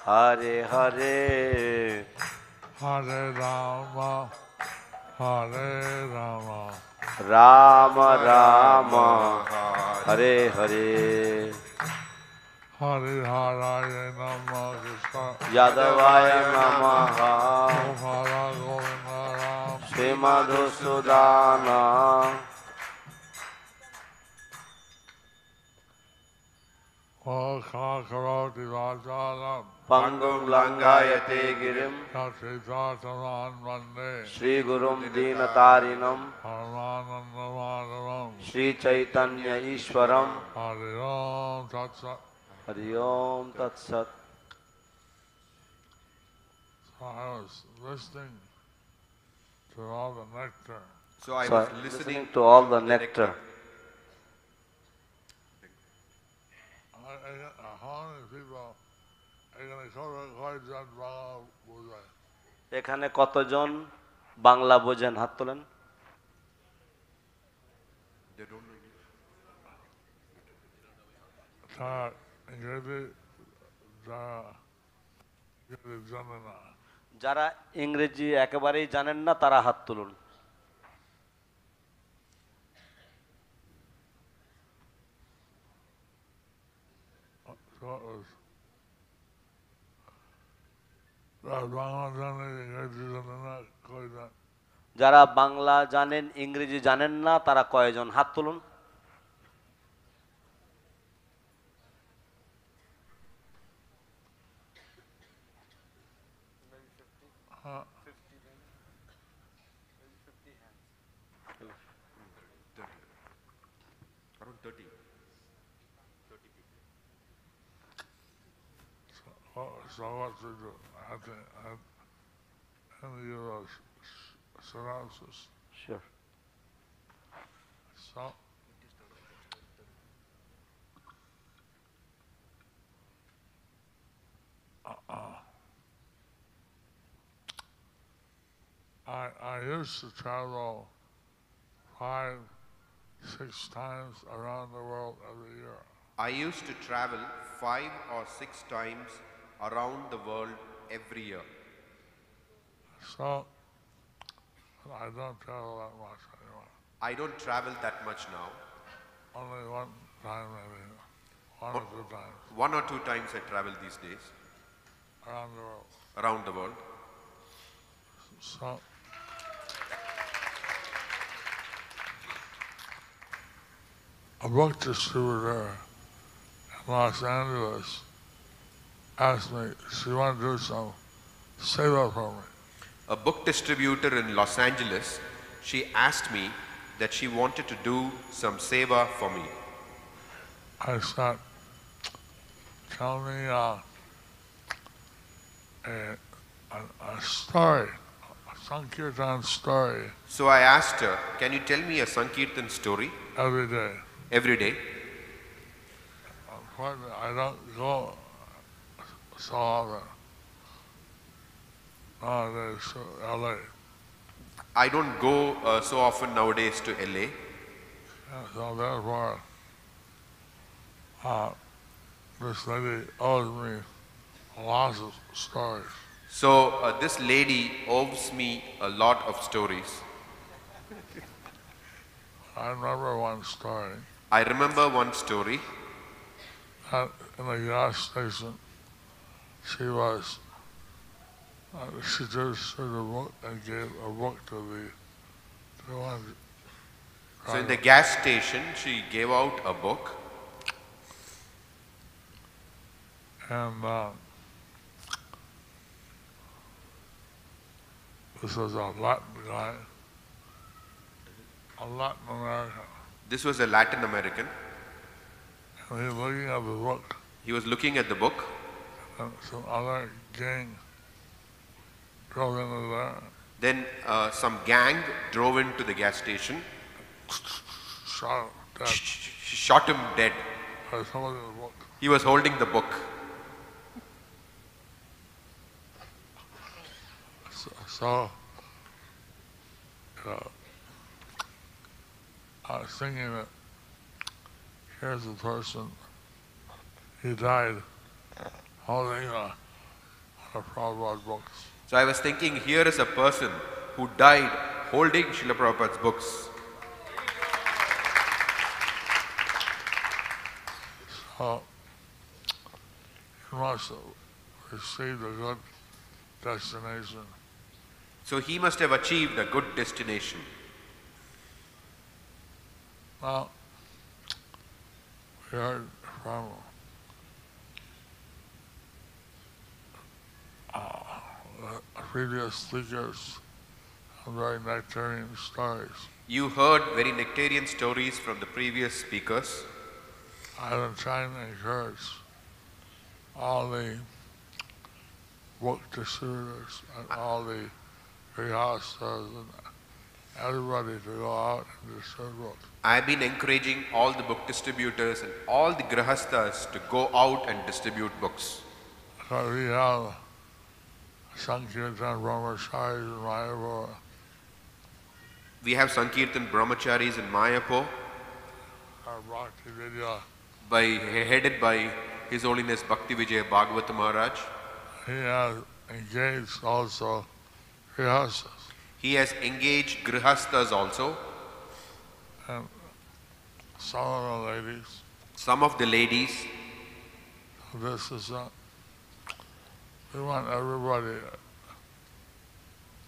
Hare Hare Hare Rama, Hare Rama, Rama Rama Hare Hare Hare Haraya Namah Krishna, Yadavaya Namaha Hara Govinda Ram, Srimadhusudana Karoti Vajalam, Pangum Langayate Girim Yachitataman Vande, Shri Gurum Dinatarinam Paramananda Madhavam, Shri Chaitanya Ishwaram Hare Om Tat Sat. Hari Om Tat Sat. So I was listening to all the nectar. So I So was listening to all the nectar. How many people এখানে কয়জন বাংলা বোঝায়? এখানে কতজন বাংলা বোঝেন হাত তোলেন? They don't know English. তারা ইংরেজি জানে না। যারা ইংরেজি একেবারেই জানেন না তারা হাত তুলুন। যারা বাংলা জানেন ইংরেজি জানেন না তারা কয়জন হাত তুলুন? Around 30. So what to do? I have you synopsis. Sure. So I used to travel 5-6 times around the world every year. I used to travel 5 or 6 times around the world every year. So I don't travel that much anymore. I don't travel that much now. Only one time maybe, one or two times 1 or 2 times I travel these days around the world. around the world. So a book distributor in Los Angeles asked me, she wanted to do some seva for me. A book distributor in Los Angeles, she asked me that she wanted to do some seva for me. I said, tell me a story, a Sankirtan story So I asked her, can you tell me a Sankirtan story every day. every day? Unfortunately, I don't go so often nowadays to LA. I don't go so often nowadays to LA. So therefore, this lady owes me lots of stories. So this lady owes me a lot of stories. I remember one story. I remember one story. at, in the gas station, she was, she just took a book and gave a book to the one. So in the gas station, she gave out a book. And this was a Latin guy, a Latin American. This was a Latin American. And he was looking at the book, He was looking at the book. and some other gang drove into there, Then some gang drove into the gas station. shot him dead. She shot him dead. I was holding the book. He was holding the book. So I was thinking that here's a person, he died holding a Prabhupada books. So I was thinking, here is a person who died holding Srila Prabhupada's books. So he must have received a good destination. So he must have achieved a good destination. Now, we heard from the previous speakers some very nectarian stories. You heard very nectarian stories from the previous speakers. I've been trying to encourage all the book distributors and all the grihastas and everybody to go out and distribute books. I've been encouraging all the book distributors and all the grihastas to go out and distribute books. So we have Sankirtan Brahmacharis in Mayapur, We have Sankirtan Brahmacharis in Mayapur, our Bhakti Vidya. headed by His Holiness Bhakti Vijaya Bhagavata Maharaj. He has engaged also grihastas. He has engaged grihastas also. And some of the ladies, Some of the ladies, this is we want everybody,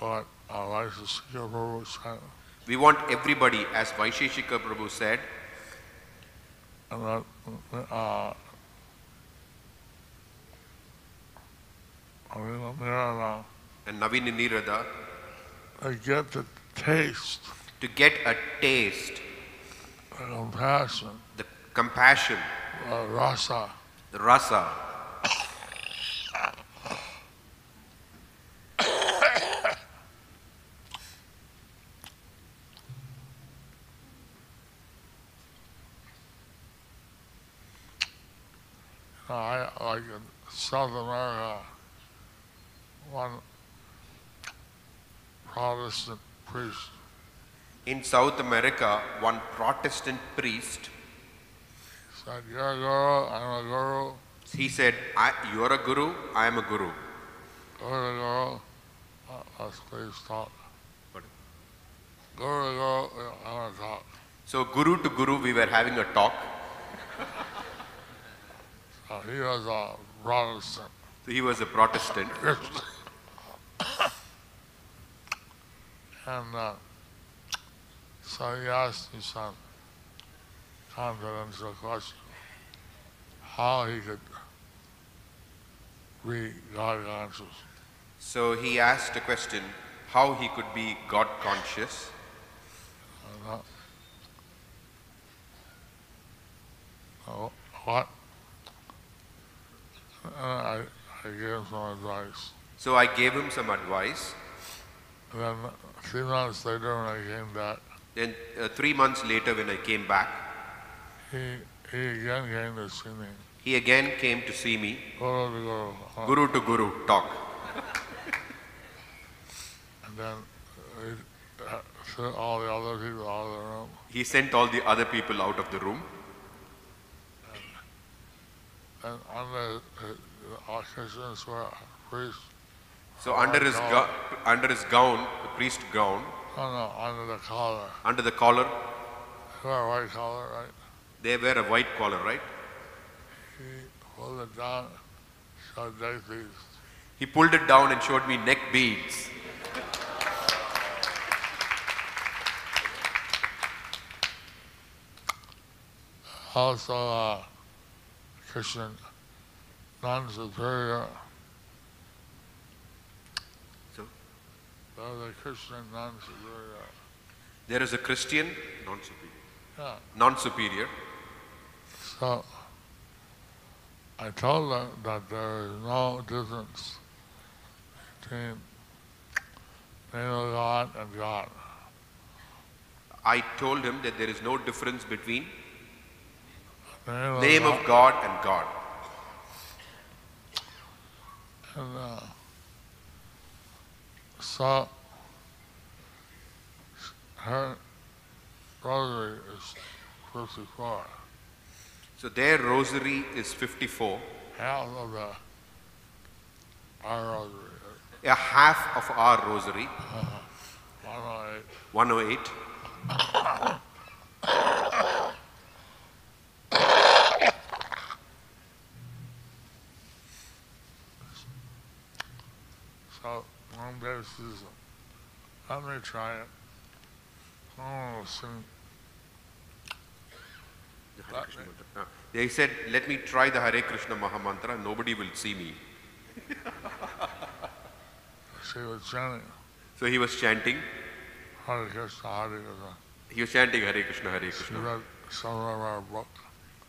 but like the Sikha Prabhu said, we want everybody, as Vaisheshika Prabhu said, and that and Navini Nirada, they get the taste, to get a taste, the compassion, the compassion, the rasa. the rasa. I like in South America, one Protestant priest In South America, one Protestant priest, said, "You're a guru, I'm a guru. he said, you are a guru, I am a guru. Guru to guru, let's please talk. Pardon? Guru to guru, I want to talk." So guru to guru, we were having a talk. So he was a Protestant. So he was a Protestant. And so he asked me some confidential question, how he could be God conscious. So he asked a question, how he could be God conscious. What? I gave him some advice. So I gave him some advice. And then 3 months later when I came back, Then 3 months later when I came back, he again came to see me. he again came to see me, Guru guru to guru. to guru talk. And then sent all the other people out of the room. He sent all the other people out of the room. And under the Christians were priests. So under his gown, the priest gown, No, under the collar. under the collar, They wear a white collar, right? they wear a white collar, right? he pulled it down, showed like these. He pulled it down and showed me neck beads. Also, Christian non-superior. So, There's a Christian non-superior. there is a Christian, non-superior. Yeah. Non-superior. So I told them that there is no difference between name of God and God. I told him that there is no difference between Name name of God and God. And so her rosary is 54. So their rosary is 54. Half of our rosary is A half of our rosary, 108. 108. So one day she says, let me try it. Oh, sing. They said, let me try the Hare Krishna Mahamantra, nobody will see me. She was chanting So he was chanting. Hare Krishna, Hare Krishna. He was chanting Hare Krishna, Hare She Krishna. read some of our book,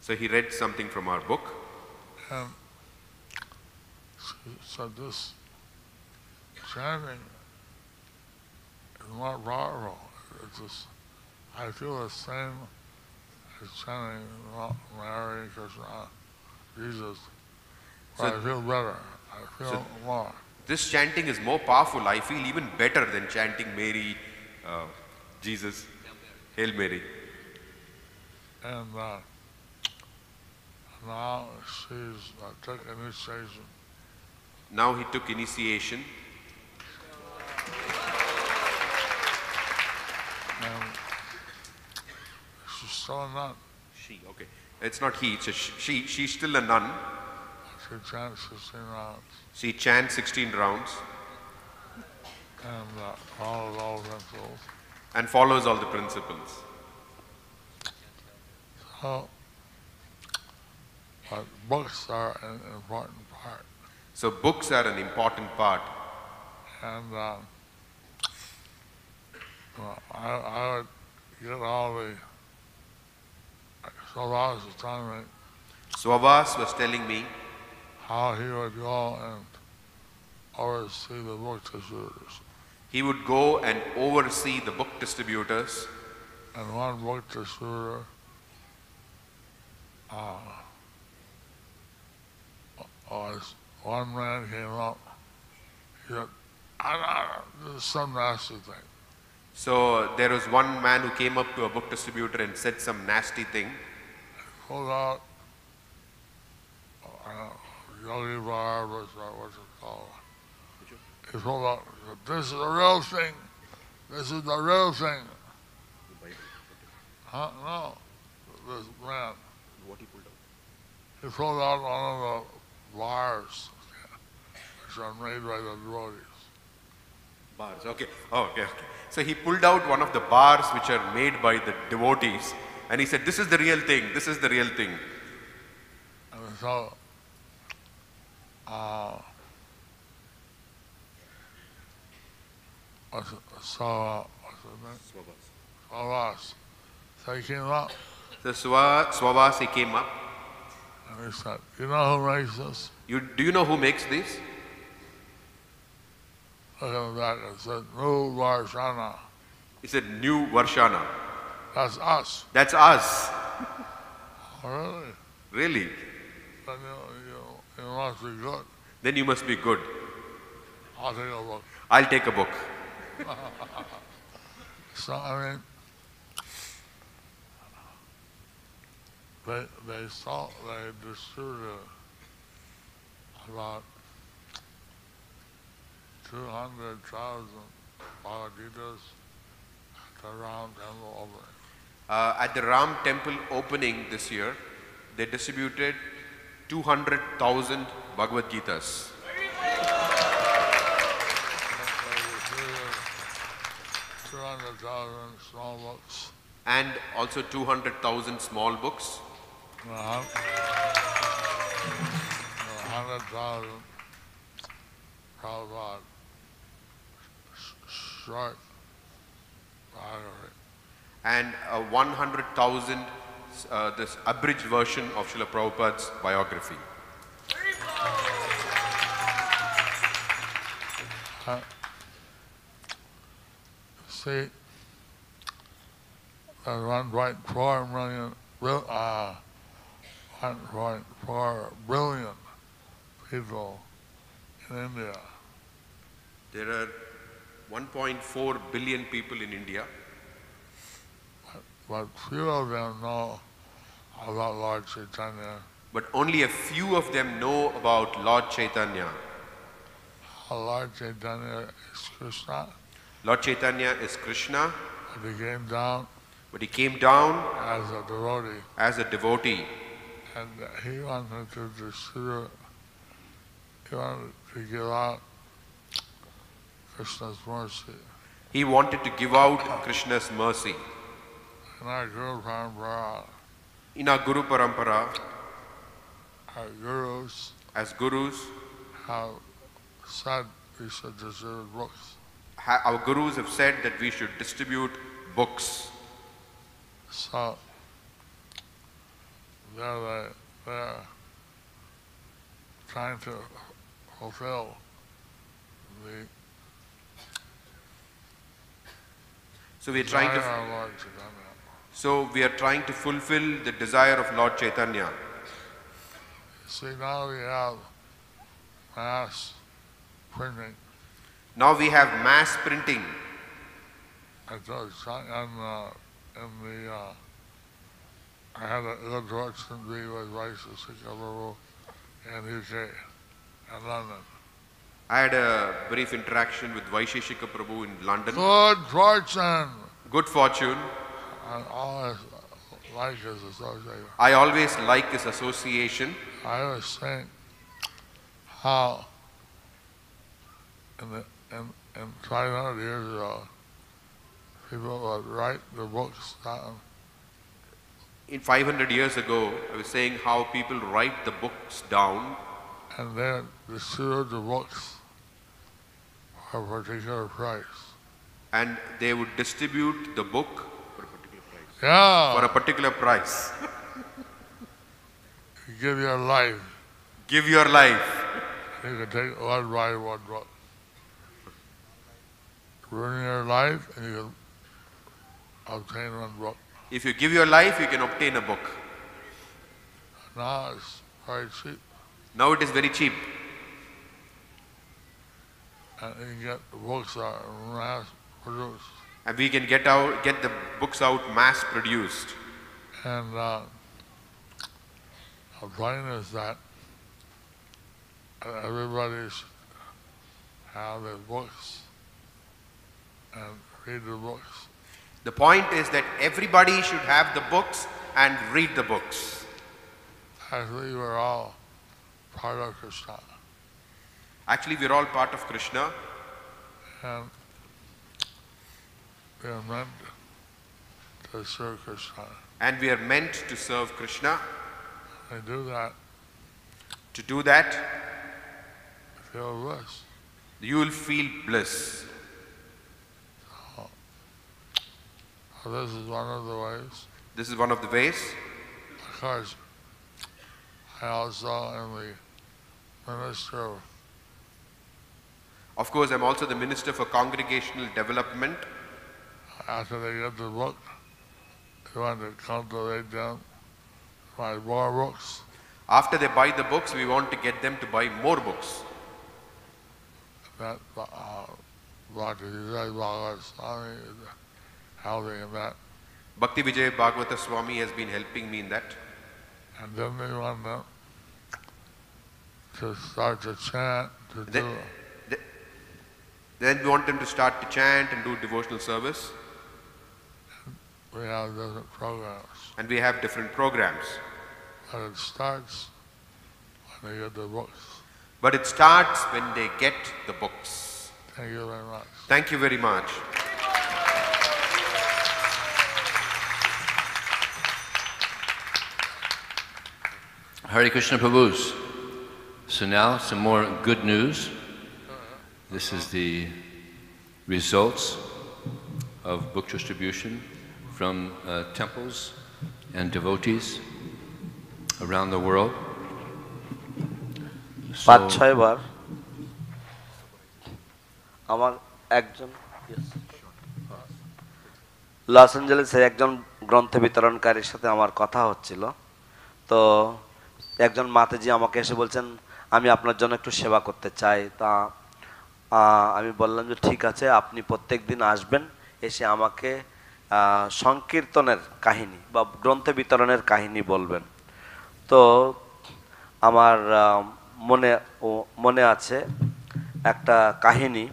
So he read something from our book. and she said this chanting is not powerful. It's just, I feel the same as chanting Hare Krishna, Jesus. But So- I feel better. I feel more. This chanting is more powerful. I feel even better than chanting Mary, Jesus, Hail Mary. And now she's took initiation. Now he took initiation. And she's still a nun. She, okay. It's not he, it's a she. She's still a nun. She chants 16 rounds She chants 16 rounds and follows all the principles. and follows all the principles. So, but books are an important part. So books are an important part. And I would get all the, so I was telling me Swabhas was telling me how he would go and oversee the book distributors. he would go and oversee the book distributors. And one book distributor was, one man came up, he said, this is some nasty thing. So there was one man who came up to a book distributor and said some nasty thing. Pulled out Yogi Bar, what's it called? He pulled out, he said, this is the real thing. This is the real thing. Huh? No. This man. What he pulled out? He pulled out one of the bars which are made by the devotees. Bars, okay. Oh, okay, okay. So he pulled out one of the bars which are made by the devotees and he said, this is the real thing, this is the real thing. And so, what's his name? Swabhas. So he came up So Swabhas, he came up. and he said, you know who makes this? Do you know who makes this? Look at the back, it said, New Varshana. He said, New Varshana. That's us. That's us. Oh, really? Really? Then you must be good. Then you must be good. I'll take a look. I'll take a book. So, I mean, they distributed about 200,000 Bhagavad-gitas at the Ram Temple opening. At the Ram temple opening this year, they distributed 200,000 Bhagavad Gitas. 200,000 small books. And also 200,000 small books. 100,000 Prabhupada short biography. And 100,000 this abridged version of Srila Prabhupada's biography. See, there's 1.4 million, 1.4 billion people in India. There are 1.4 billion people in India. But few of them know about Lord Chaitanya. But only a few of them know about Lord Chaitanya. Lord Chaitanya is Krishna. Lord Chaitanya is Krishna. But he came down as a devotee. As a devotee. And he wanted to distribute, he wanted to give out Krishna's mercy. He wanted to give out Krishna's mercy. In our Guru Parampara, our gurus, as gurus, have said we should distribute books. Our gurus have said that we should distribute books. So they're trying to fulfill the So we are trying to fulfill the desire of Lord Chaitanya. See, now we have mass printing. Now we have mass printing. I had a good fortune to be with Vaisheshika Prabhu in UK and London. I had a brief interaction with Vaisheshika Prabhu in London. Good fortune! Good fortune. I always like his association. I always like his association. I was saying how in 500 years ago, people would write the books down. In 500 years ago, I was saying how people write the books down. And then distribute the books for a particular price. And they would distribute the book for a particular price. Yeah. For a particular price. Give your life. Give your life. You can take one by one book. Ruin your life and you can obtain one book. If you give your life, you can obtain a book. Now it's very cheap. Now it is very cheap. And you can get the books that are mass produced. And we can get the books out mass produced. And the point is that everybody should have their books and read the books. The point is that everybody should have the books and read the books. Actually, we're all part of Krishna. Actually, we're all part of Krishna. And we are meant to serve Krishna. And we are meant to serve Krishna. We do that. To do that, feel bliss. You will feel bliss. So this is one of the ways. This is one of the ways. Of course, I also am the minister Of course, I'm also the Minister for Congregational Development. After they get the book, they want to cultivate them, buy more books. After they buy the books, we want to get them to buy more books. That Bhakti Vijay Bhagavad Swami is helping in that. Bhakti Vijay Bhagavata Swami has been helping me in that. And then they want them to start to chant, Then we want them to start to chant and do devotional service. We have different programs. And we have different programs. But it starts when they get the books. But it starts when they get the books. Thank you very much. Thank you very much. Hare Krishna Prabhus. So now some more good news. This is the results of book distribution from temples and devotees around the world. পাঁচ ছয়বার আমার একজন loss অ্যাঞ্জেলেসে একজন গ্রন্থ বিতরণকারীর সাথে আমার কথা হচ্ছিল, তো একজন মাতাজি আমাকে এসে বলছেন আমি আপনার জন্য একটু সেবা করতে চাই। তা আমি বললাম যে ঠিক আছে, আপনি প্রত্যেক দিন আসবেন, এসে আমাকে সংকীর্তনের কাহিনী বা গ্রন্থ বিতরণের কাহিনী বলবেন। তো আমার মনে আছে একটা কাহিনী,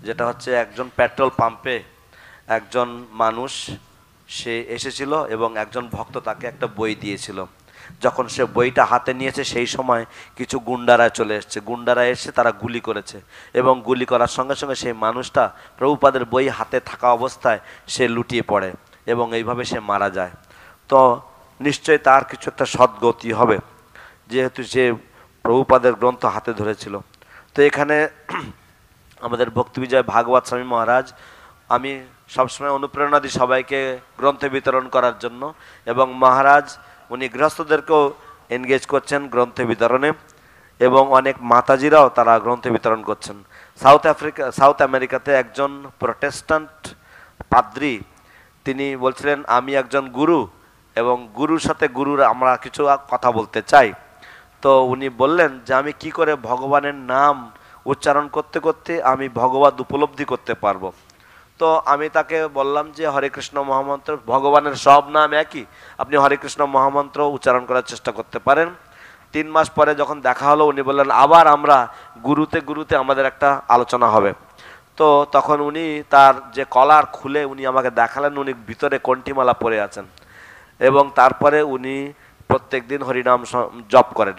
যেটা হচ্ছে একজন পেট্রোল পাম্পে একজন মানুষ সে এসেছিল এবং একজন ভক্ত তাকে একটা বই দিয়েছিল। যখন সে বইটা হাতে নিয়েছে সেই সময় কিছু গুন্ডারা চলে এসেছে, গুন্ডারা এসে তারা গুলি করেছে এবং গুলি করার সঙ্গে সঙ্গে সেই মানুষটা প্রভুপাদের বই হাতে থাকা অবস্থায় সে লুটিয়ে পড়ে এবং এইভাবে সে মারা যায়। তো নিশ্চয়ই তার কিছু একটা সদ্গতি হবে, যেহেতু সে প্রভুপাদের গ্রন্থ হাতে ধরেছিল। তো এখানে আমাদের ভক্তিবিজয় ভাগবত স্বামী মহারাজ, আমি সবসময় অনুপ্রেরণা দিই সবাইকে গ্রন্থ বিতরণ করার জন্য, এবং মহারাজ উনি গৃহস্থদেরকেও এনগেজ করছেন গ্রন্থ বিতরণে, এবং অনেক মাতাজিরাও তারা গ্রন্থ বিতরণ করছেন। সাউথ আমেরিকাতে একজন প্রটেস্ট্যান্ট পাদ্রী, তিনি বলছিলেন আমি একজন গুরু এবং গুরুর সাথে গুরুর আমরা কিছু কথা বলতে চাই। তো উনি বললেন যে আমি কি করে ভগবানের নাম উচ্চারণ করতে করতে আমি ভগবত উপলব্ধি করতে পারবো। তো আমি তাকে বললাম যে হরে কৃষ্ণ মহামন্ত্র, ভগবানের সব নাম একই, আপনি হরে কৃষ্ণ মহামন্ত্র উচ্চারণ করার চেষ্টা করতে পারেন। 3 মাস পরে যখন দেখা হলো, উনি বললেন আবার আমরা গুরুতে আমাদের একটা আলোচনা হবে। তো তখন উনি তার যে কলার খুলে উনি আমাকে দেখালেন, উনি ভিতরে কণ্ঠিমালা পরে আছেন এবং তারপরে উনি প্রত্যেক দিন হরিনাম জপ করেন।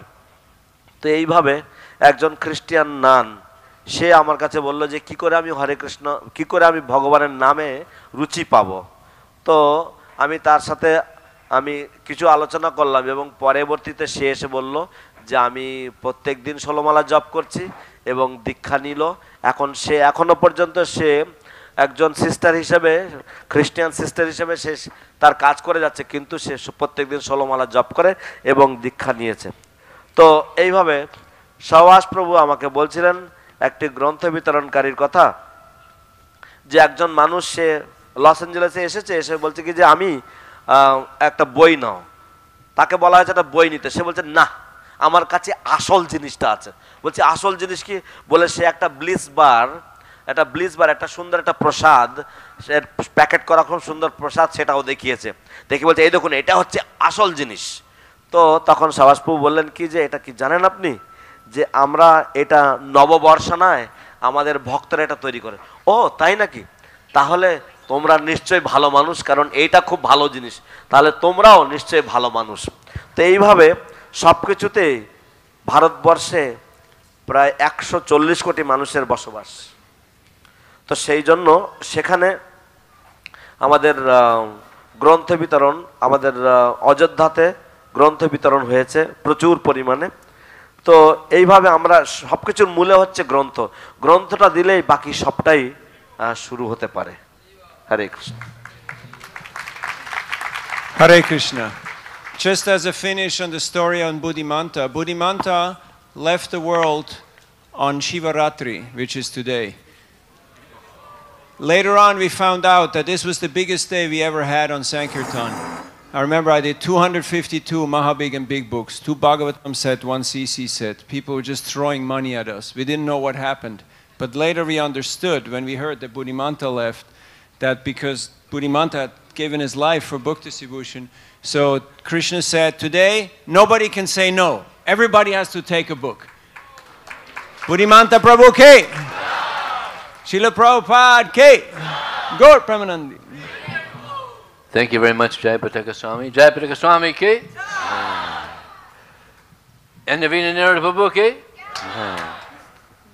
তো এইভাবে একজন খ্রিস্টিয়ান নান, সে আমার কাছে বলল যে কি করে আমি হরে কৃষ্ণ, কি করে আমি ভগবানের নামে রুচি পাবো। তো আমি তার সাথে আমি কিছু আলোচনা করলাম এবং পরবর্তীতে সে এসে বলল যে আমি প্রত্যেক দিন 16 মালা জপ করছি এবং দীক্ষা নিল। এখন সে এখনো পর্যন্ত সে একজন সিস্টার হিসেবে, খ্রিস্টিয়ান সিস্টার হিসেবে সে তার কাজ করে যাচ্ছে, কিন্তু সে প্রত্যেক দিন 16 মালা জপ করে এবং দীক্ষা নিয়েছে। তো এইভাবে সবাস প্রভু আমাকে বলছিলেন একটি গ্রন্থ বিতরণকারীর কথা, যে একজন মানুষ সে লস অ্যাঞ্জেলেসে এসেছে, এসে বলছে কি যে আমি একটা বই নাও। তাকে বলা হয়েছে একটা বই নিতে, সে বলছে না আমার কাছে আসল জিনিসটা আছে। বলছে আসল জিনিস কি? বলে সে একটা ব্লিস বার, একটা সুন্দর একটা প্রসাদ, সে প্যাকেট করা খুব সুন্দর প্রসাদ, সেটাও দেখিয়েছে। দেখি বলছে এই দেখুন এটা হচ্ছে আসল জিনিস। তো তখন সাবাসপ্রভু বললেন কি যে এটা কি জানেন আপনি, যে আমরা এটা নববর্ষানায় আমাদের ভক্তরা এটা তৈরি করে। ও তাই নাকি? তাহলে তোমরা নিশ্চয়ই ভালো মানুষ, কারণ এইটা খুব ভালো জিনিস, তাহলে তোমরাও নিশ্চয়ই ভালো মানুষ। তো এইভাবে সব কিছুতে ভারতবর্ষে প্রায় 140 কোটি মানুষের বসবাস। তো সেই জন্য সেখানে আমাদের গ্রন্থ বিতরণ, আমাদের অযোধ্যাতে গ্রন্থ বিতরণ হয়েছে প্রচুর পরিমাণে। তো এইভাবে আমরা সবকিছুর মূলে হচ্ছে গ্রন্থ, গ্রন্থটা দিলেই বাকি সবটাই শুরু হতে পারে। হরে Krishna. Hare Krishna. Just as a finish on the story on Buddhimanta, Buddhimanta left the world on Shivaratri, which is today. Later on we found out that this was the biggest day we ever had on Sankirtan. I remember I did 252 Mahabig and Big books, 2 Bhagavatam set, 1 CC set. People were just throwing money at us. We didn't know what happened. But later we understood when we heard that Buddhimanta left, that because Buddhimanta had given his life for book distribution, so Krishna said, today nobody can say no. Everybody has to take a book. Buddhimanta Prabhu ke, Srila Prabhupada ke, Gaur Premanandi. Thank you very much, Jai Pataka Swami. Jai Pataka Swami ki. And Navina Narada Prabhu ki?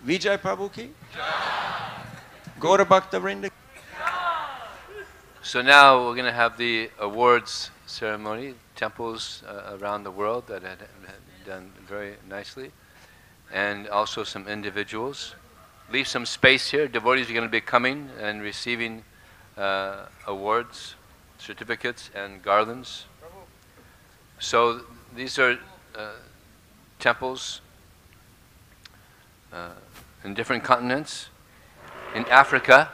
Vijay Prabhu ki? Gaura Bhakta Vrinda. So now we're going to have the awards ceremony, temples around the world that had done very nicely, and also some individuals. Leave some space here. Devotees are going to be coming and receiving awards, certificates, and garlands. So these are temples in different continents. In Africa,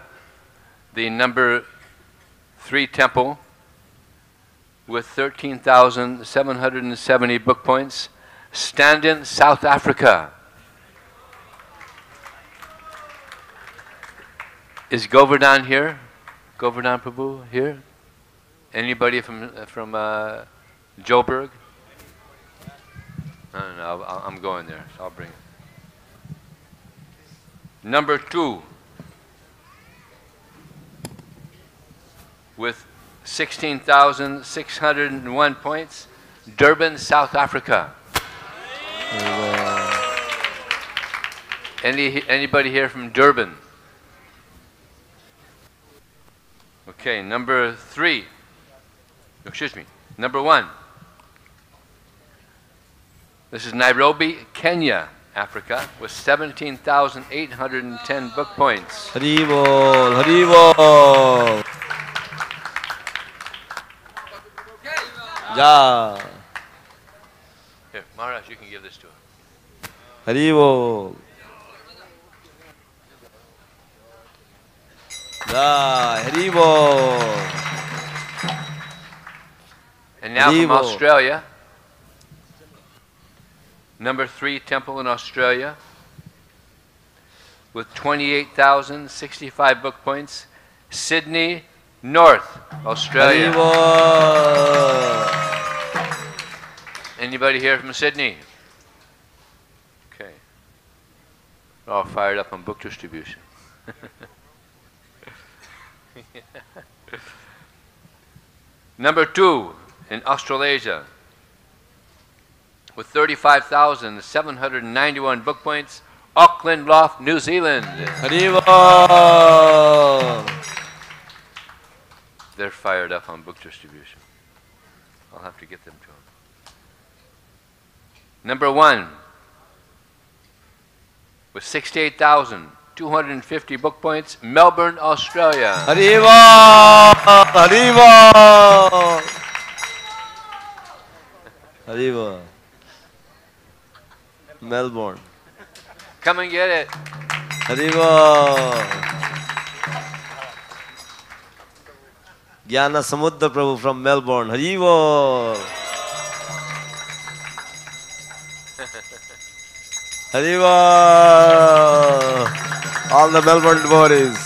the number 3 temple with 13,770 book points, Standen, South Africa. Is Govardhan here? Govardhan Prabhu here? Anybody from Joburg? No, I'm going there, so I'll bring it. Number 2, with 16,601 points, Durban, South Africa. Anybody here from Durban? Okay, number 3. Excuse me, number 1. This is Nairobi, Kenya, Africa, with 17,810 book points. Haribol, Haribol. Ja. Here, Maharaj, you can give this to him. Haribol. Ja, Haribol. And now from Haribol. Australia, number 3 temple in Australia, with 28,065 book points, Sydney, North Australia. Haribol. Anybody here from Sydney? Okay. We're all fired up on book distribution. Number 2 in Australasia, with 35,791 book points, Auckland Loft, New Zealand. Haribol. They're fired up on book distribution. I'll have to get them to them. Number 1, with 68,250 book points, Melbourne, Australia. Haribol. Haribol. Haribol. Melbourne. Come and get it. Haribol. Gyana Samudra Prabhu from Melbourne. Haribol. Haribol. All the Melbourne devotees.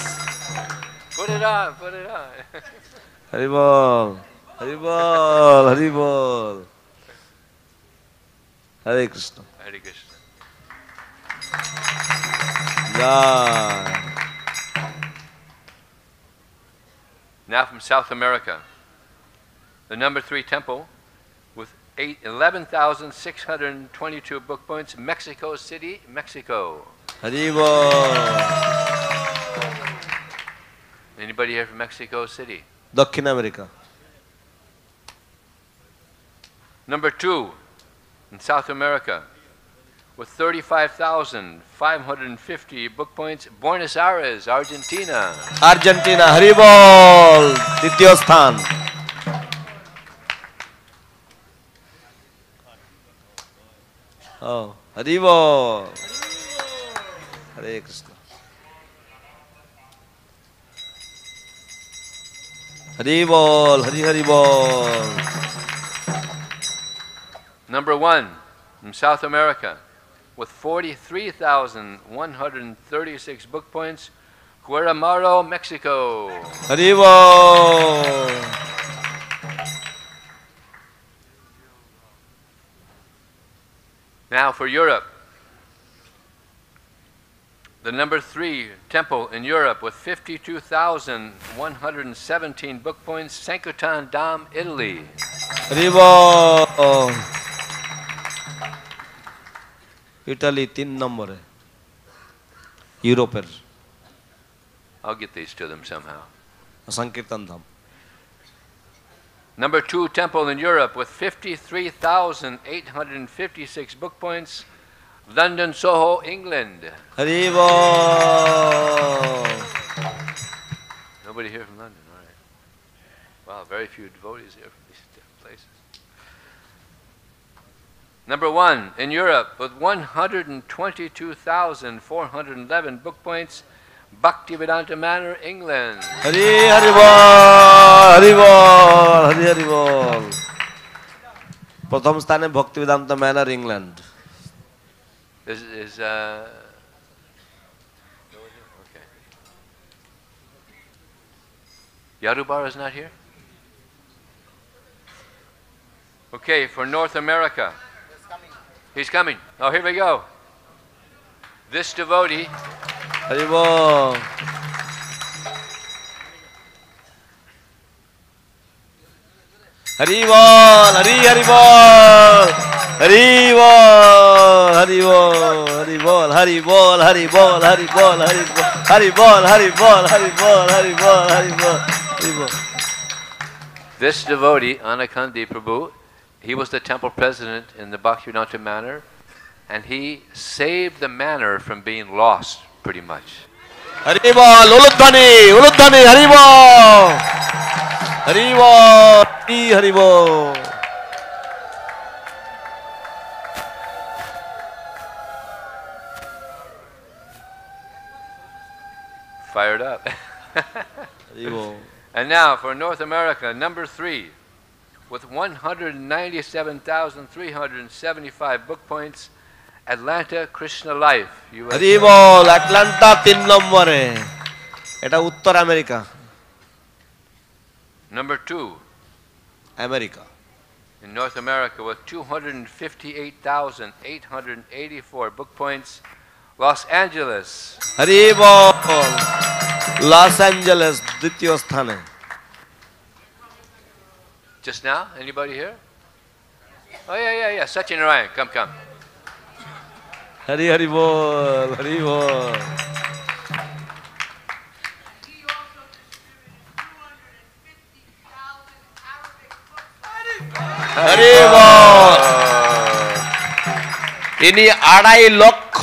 Put it on, put it on. Haribol. Haribol. Haribol. Hare Krishna. Hare Krishna. Yeah. Now from South America, the number 3 temple with 11,622 book points, Mexico City, Mexico. Haribol. Anybody here from Mexico City? Dakhin America. Number 2 in South America with 35,550 book points, Buenos Aires, Argentina. Argentina. Haribol. Dityo Sthan. Oh, Haribol. Hare Krishna. Haribol. Haribol. Number 1 from South America with 43,136 book points, Guatemala, Mexico. Haribol. Now for Europe, the number 3 temple in Europe with 52,117 book points, Sankutan Dham, Italy. Haribol. Italy 3 নম্বরে ইউরোপের I'll get these to them somehow. সংকীর্তন ধাম। Number 2 temple in Europe with 53,856 book points, London, Soho, England. Hari ball. Nobody here from London, all right. Wow, very few devotees here from these different places. Number 1 in Europe with 122,411 book points, Bhaktivedanta Manor, England. Hari Hari বল, হরি বল, হরি হরি বল। প্রথম স্থানে Bhaktivedanta manor, England. Is okay. Yarubar is not here? Okay, for North America. He's coming. Oh, here we go. This devotee. Hari বল। হরি বল, হরি হরি বল, হরি বল, হরি বল, হরি বল, হরি বল, হরি বল, হরি বল, হরি বল, হরি বল, হরি বল, হরি বল, হরি বল, হরি বল, হরি বল। This devotee, Anakandi Prabhu, he was the temple president in the Bhaktivedanta Manor, and he saved the manor from being lost, pretty much. Hari বল, উলুধ্বনি, উলুধ্বনি, হরি বল, হরি বল, হরি বল। Fired up. হরি বল। And now for North America, number 3, with 197,375 book points, Atlanta Krishna Life, USA. Hari বল, Atlanta 3 নম্বরে, এটা উত্তর America. Number 2 America. in North America with 258,884 book points, Los Angeles. Hari বল, লস অ্যাঞ্জেলেস দ্বিতীয় স্থানে। Just now, anybody here? Oh yeah. Sachin Narayan, come. Hari Hari বল, হরি বল। হরি বল। তিনি 2.5 লক্ষ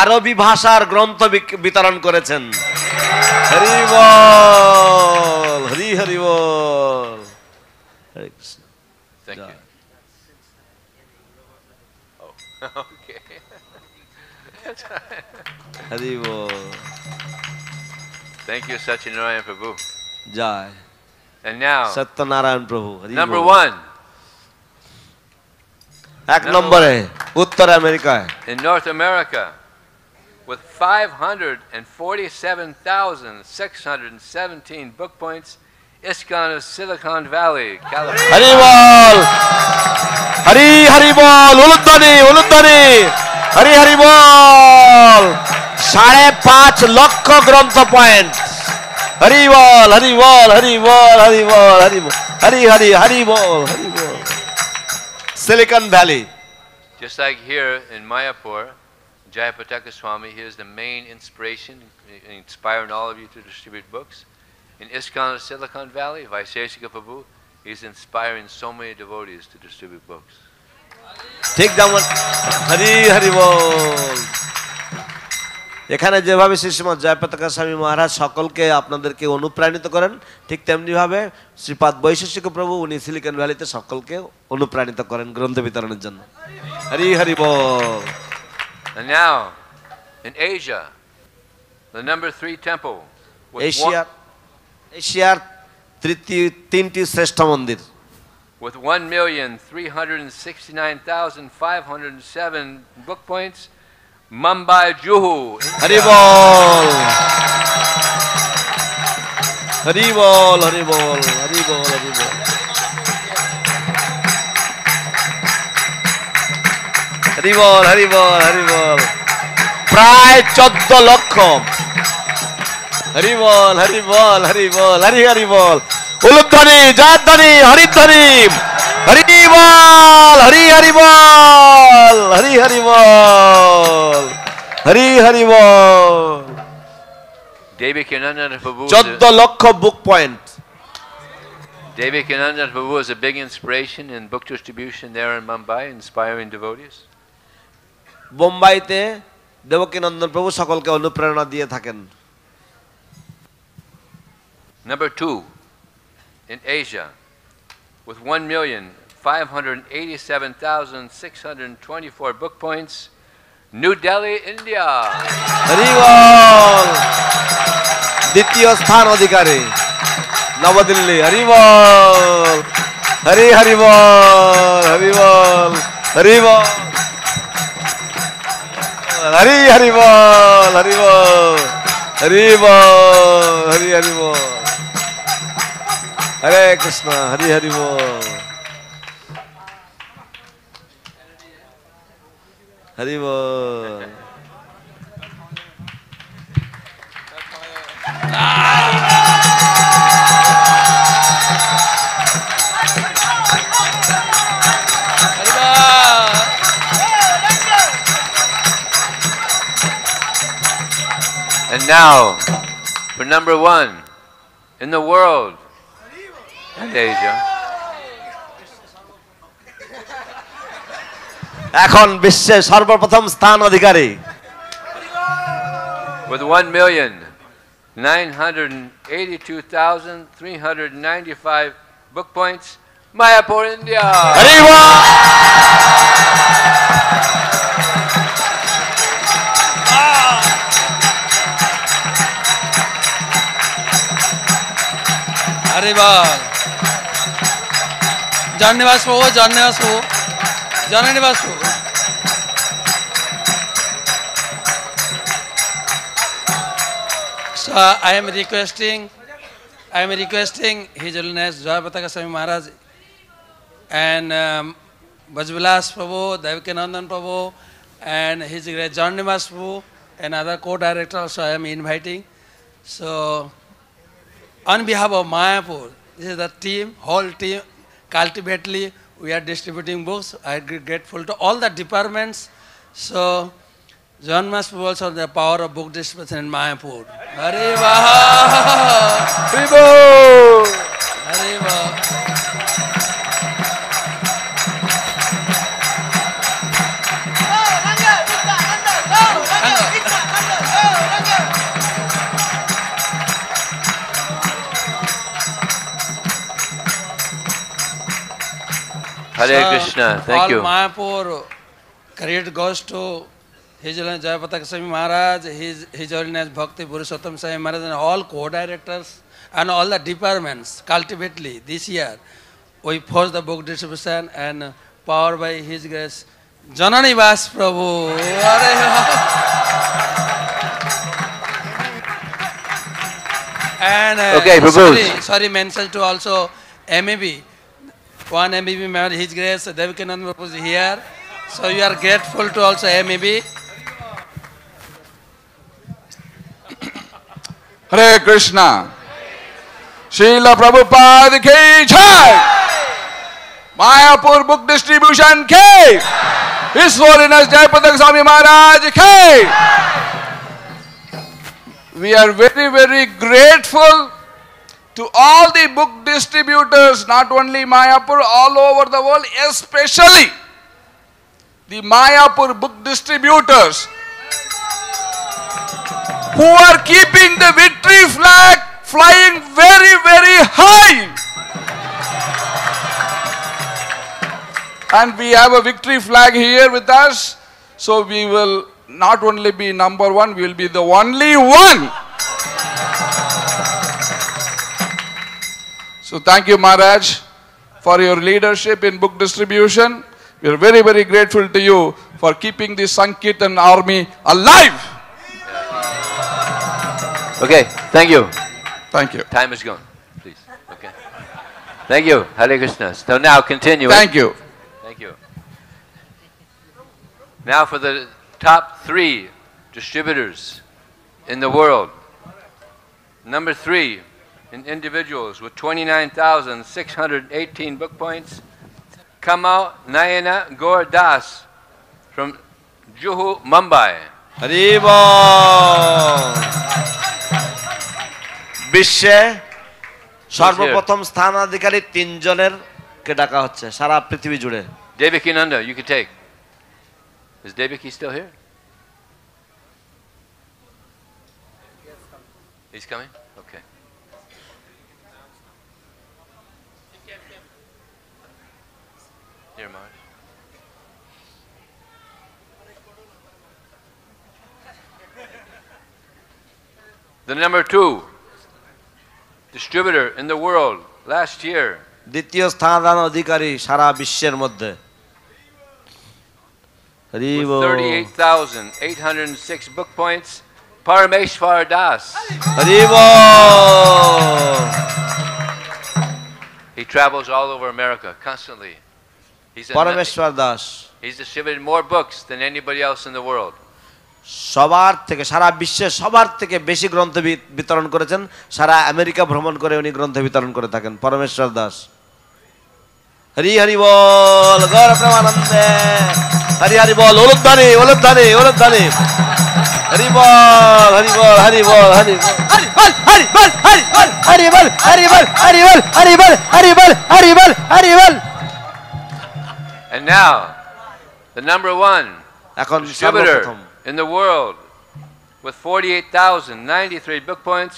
আরবি ভাষার গ্রন্থ বিতরণ করেছেন। হরি বল, হরি হরি বল। হরে Krishna. Thank you. Oh, okay. Hari ball. Thank you, Sachin Narayan Prabhu. Joy. And now, Satyanarayan প্রভু। number 1 এক নম্বরে উত্তর আমেরিকায়। in North America with 547,617 book points, ISKCON of Silicon Valley, California. Hari বল, হরি হরি বল, উলুধ্বনি, উলুধ্বনি, হরি হরি বল। 5.5 লক্ষ গ্রন্থ পয়েন্ট। হরি বল, হরি বল, হরি বল, হরি বল, হরি বল, হরি হরি হরি বল, হরি বল। Silicon Valley. Just like here in Mayapur, Jayapataka Swami, he is the main inspiration, inspiring all of you to distribute books. In ISKCON of Silicon Valley, Vaisheshika Prabhu, he's inspiring so many devotees to distribute books. ঠিক যেমন হরি হরি বল। এখানে যেভাবে শ্রীমৎ জয়পতাকা স্বামী মহারাজ সকলকে আপনাদেরকে অনুপ্রাণিত করেন, ঠিক তেমনি ভাবে শ্রীপাদ বৈশেষিক প্রভু উনি সিলিকন ভ্যালিতে সকলকে অনুপ্রাণিত করেন গ্রন্থ বিতরণের জন্য। হরি হরি বল। And now, in Asia, the number 3 temple with এশিয়ার তিনটি শ্রেষ্ঠ মন্দির with 1,369,507 book points, Mumbai, Juhu. Hari বল, হরি বল, হরি বল, হরি বল, হরি বল। হরি বল, হরি বল, হরি বল। প্রায় 14 লক্ষ। হরি বল, হরি বল, হরি বল, হরি হরি বল। উলুধ্বনি, জয়ধ্বনি, হরিধ্বনি, Hari bol, Hari Hari bol, Hari Hari bol, Hari Hari bol. Devi Kanandan Prabhu. 14 লক্ষ book point. Devi Kanandan Prabhu is a big inspiration in book distribution there in Mumbai, inspiring devotees. বোম্বাইতে Devkinandan প্রভু সকলকে অনুপ্রেরণা দিয়ে থাকেন। Number 2, in Asia, with 1,587,624 book points, New Delhi, India. Hari বল। দ্বিতীয় স্থান অধিকারী নবদিল্লি। হরি বল, হরি হরি বল, হরি বল, হরি বল, হরি হরি বল, হরি বল, হরি বল, হরি হরি বল, হরে কৃষ্ণ, হরি হরি বল, হরি বল। And now, for number 1 in the world and Asia. এখন বিশ্বের সর্বপ্রথম স্থান অধিকারী With 1,982,395 book points, Mayapur, India. Hari বল। हरि बोल। जन निवास हो, जन निवास हो, जन निवास हो। So I am requesting His Holiness Joy Pataka Swami Maharaj and Bajvilas Prabhu, Devakinandan Prabhu, and His Grace John Nivas Prabhu and other co-directors also I am inviting. So on behalf of Mayapur, this is the team, whole team, cultivately we are distributing books. I am grateful to all the departments. So John must also the power of book distribution in Mayapur. Hare Baha! Hare Baha! Hare Krishna, thank all you. Mayapur credit goes to His Holiness Joy Pataka Swami Maharaj, His Holiness Bhakti Purushottam Swami Maharaj and all co-directors and all the departments cultivately this year we force the book distribution and powered by His Grace Janani Vas Prabhu. And Okay, Prabhu. sorry mention to also MEB. One MEB member, His Grace Devakinandan Prabhu is here. So you are grateful to also MEB. Hare Krishna. Srila Prabhupada ki jai. Mayapur book distribution ki. His Holiness Jayapataka Swami Maharaj ki. We are very, very grateful to all the book distributors, not only Mayapur, all over the world, especially the Mayapur book distributors who are keeping the victory flag flying very, very high. And we have a victory flag here with us, so we will not only be number 1, we will be the only one. So thank you, Maharaj, for your leadership in book distribution. We are very, very grateful to you for keeping the Sankirtan army alive. Okay, thank you. Thank you. Time is gone, please. Okay. Thank you. Hare Krishna. So now continue. Thank you. Thank you. Now for the top 3 distributors in the world. Number 3 in individuals with 29,618 book points, Kamau Nayana Gaur Das from Juhu, Mumbai. হরিবল। বিশ্বে সর্বপ্রথম স্থানাধিকারী 3 জনের কে ডাকা হচ্ছে সারা পৃথিবী জুড়ে। Devaki Nanda, you can take. Is Devaki still here? He's coming? Okay. Here, Marge. The number 2 distributor in the world last year. দ্বিতীয় স্থান অধিকারী সারা বিশ্বের মধ্যে। With 38,806 book points, Parameshwar Das. He travels all over America constantly. Parameshwar Das. He's distributed more books than anybody else in the world. সবার থেকে সারা বিশ্বে সবার থেকে বেশি গ্রন্থ বিতরণ করেছেন। সারা আমেরিকা ভ্রমণ করে উনি গ্রন্থ বিতরণ করে থাকেন পরমেশ্বর দাস। হরি হরি বল, গৌর প্রেমানন্দে হরি হরি বল, ওলুধ্বনি ওলুধ্বনি ওলুধ্বনি। হরি বল হরি বল হরি বল হরি বল হরি বল হরি বল হরি বল হরি বল হরি বল হরি বল হরি বল হরি বল হরি বল। And now the number 1 এখন distributor সর্বপ্রথম in the world with 48,093 book points,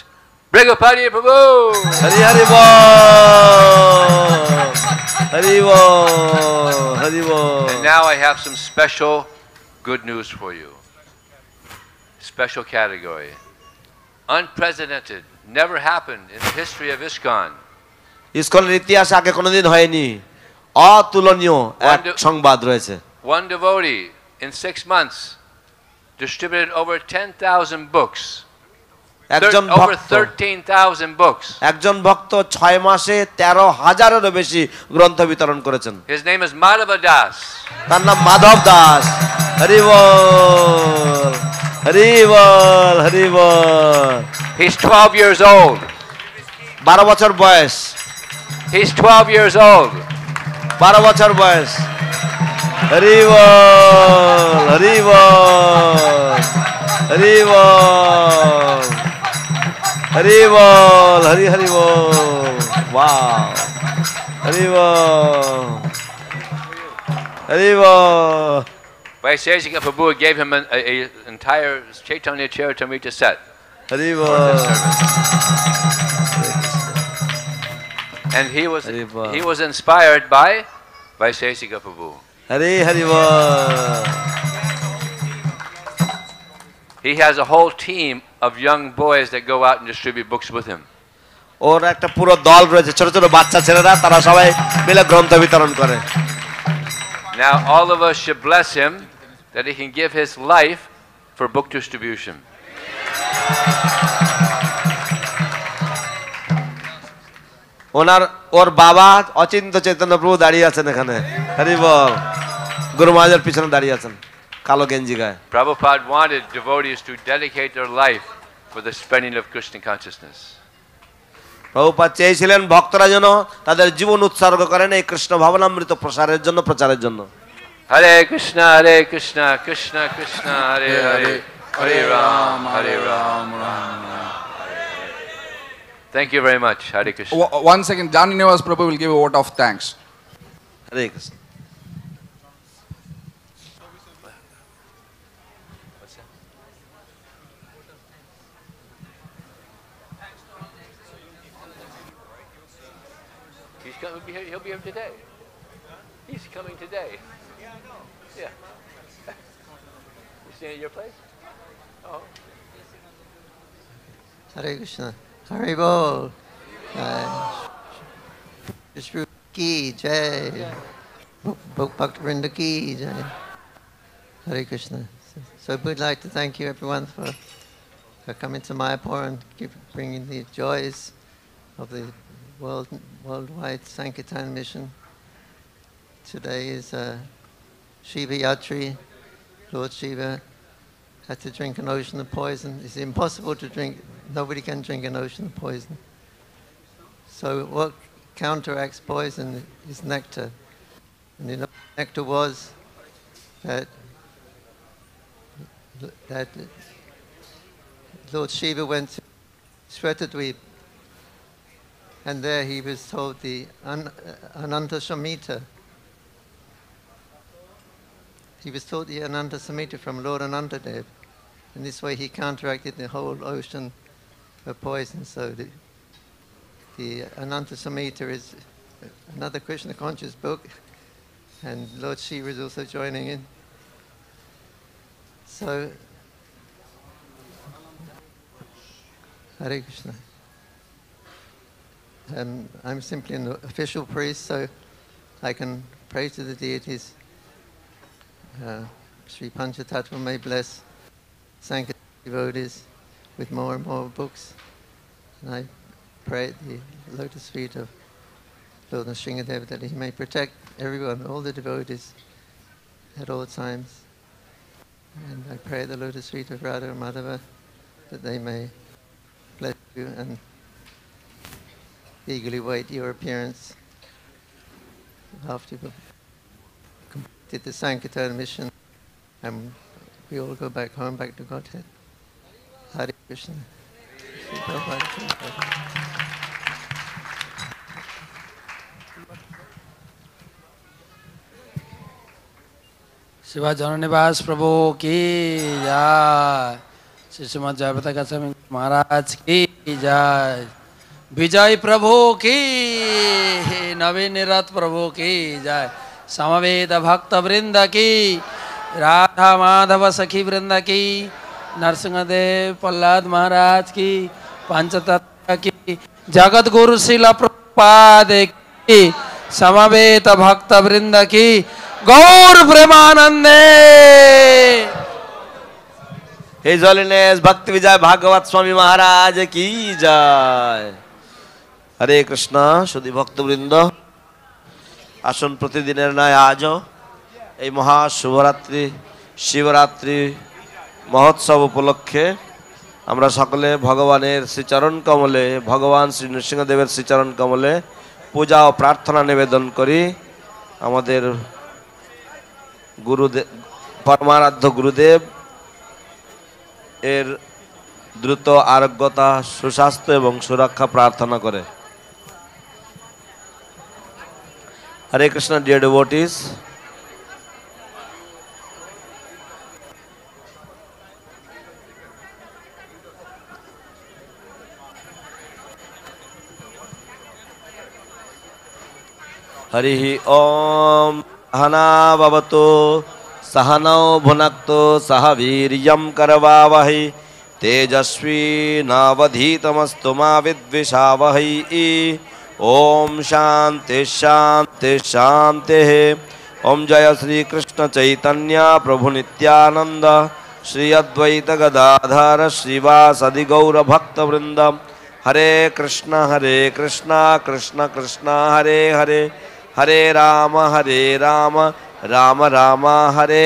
Brigapati Prabhu. Hari Hari Bol, Hari Bol, Hari Bol. And now I have some special good news for you. Special category. Unprecedented, never happened in the history of ISKCON. ইসকনের ইতিহাসে আগে কোনোদিন হয়নি, অতুলনীয় এক সংবাদ রয়েছে। One devotee in 6 months distributed over 10,000 books. Over 13,000 books. একজন ভক্ত 6 মাসে 13,000-এরও বেশি গ্রন্থ বিতরণ করেছেন। His name is Madhava Das. তার নাম মাধব দাস। হরি বল হরি বল হরি বল। He's 12 years old. 12 বছর বয়স। He's 12 years old. 12 বছর বয়স। হরি বল হরি বল হরি বল হরি বল হরি হরি বল। ওয়াও, হরি বল হরি বল। Vaiseshika Prabhu gave him an entire Chaitanya Charitamrita set. Hari বল। And he was inspired by Vaiseshika Prabhu. Hari Hari বল। He has a whole team of young boys that go out and distribute books with him. ওর একটা পুরো দল রয়েছে, ছোট ছোট বাচ্চা ছেলেরা, তারা সবাই মিলে গ্রন্থ বিতরণ করে। Now all of us should bless him that he can give his life for book distribution. ওর বাবা অচিন্ত চৈতন্য প্রভু দাঁড়িয়ে আছেন এখানে। হরি বল। গুরু মহারাজের পিছনে দাঁড়িয়ে আছেন কালো গেঞ্জি গায়ে। Prabhupada wanted devotees to dedicate their life for the spreading of Krishna consciousness. Prabhupada চেয়েছিলেন ভক্তরা যেন তাদের জীবন উৎসর্গ করেন এই কৃষ্ণ ভাবনামৃত প্রসারের জন্য, প্রচারের জন্য। Hare Krishna Krishna Krishna Hare Hare Hare Ram Ram Ram. Thank you very much. Hare Krishna. One second, Jani Nivas Prabhu will give a vote of thanks. Hare Krishna. He'll be here today. He's coming today. Yeah. You staying at your place? Oh. Hare Krishna. Hare Bol. Vishnu ki jai. Bhaktivinoda ki jai. Hare Krishna. So we'd like to thank you everyone for coming to Mayapur and bringing the joys of the worldwide Sankirtan mission. Today is Shiva Yatri. Lord Shiva had to drink an ocean of poison. It's impossible to drink. Nobody can drink an ocean of poison. So what counteracts poison is nectar. And the nectar was that Lord Shiva went to Shvetadweep, and there he was told the Ananta Samhita. He was taught the Ananta Samhita from Lord Anantadev. And this way he counteracted the whole ocean of poison. So the Ananta Samhita is another Krishna conscious book, and Lord Shiva is also joining in. So, Hare Krishna. I'm simply an official priest, so I can pray to the deities. Sri Panchatattva may bless Sankirtan devotees with more and more books. And I pray at the lotus feet of Lord Nrsimhadev that he may protect everyone, all the devotees, at all times. And I pray at the lotus feet of Radha and Madhava that they may bless you and eagerly wait your appearance after you've completed the Sankirtan mission, and we all go back home, back to Godhead. Hare Krishna. Shiva जननिवास प्रभु की जय, श्री श्रीमद जयप्रकाश स्वामी महाराज की जय, विजय प्रभु की, नवीन निरत प्रभु की जय, समवेत भक्त वृंद की, राधा माधव सखी वृंद की, नरसिंहदेव प्रहलाद महाराज की, पंचतत्व की, जगत गुरु श्रील प्रभुपाद की, समवेत भक्त वृंद की, गौर प्रेमानंदे। His Holiness Bhakti Vijay Bhagavat Swami Maharaj ki jai. Hare Krishna, Shuddhi Bhakta Vrinda, আসুন প্রতিদিনের ন্যায় আজও এই মহা শুভরাত্রি শিবরাত্রি মহোৎসব উপলক্ষে আমরা সকলে ভগবানের শ্রীচরণ কমলে, ভগবান শ্রী নৃসিংহদেবের শ্রীচরণ কমলে পূজা ও প্রার্থনা নিবেদন করি। আমাদের গুরুদেব, পরমারাধ্য গুরুদেব এর দ্রুত আরোগ্যতা, সুস্বাস্থ্য এবং সুরক্ষা প্রার্থনা করে। Hare Krishna, dear devotees. Harihi Om Sahana Bhavatu Sahanau Bhunaktu Sahaviryam Karavavahi Tejasvi Navadhitamastu Ma Vidvishavahi Om Shanti Shanti Shanti. Om Jaya Sri Krishna Chaitanya Prabhu Nityananda Shri Advaita Gadadhara Srivasadi Gaura Bhakta Vrindam. Hare Krishna Krishna Krishna Hare Hare, Hare Rama Rama Rama Hare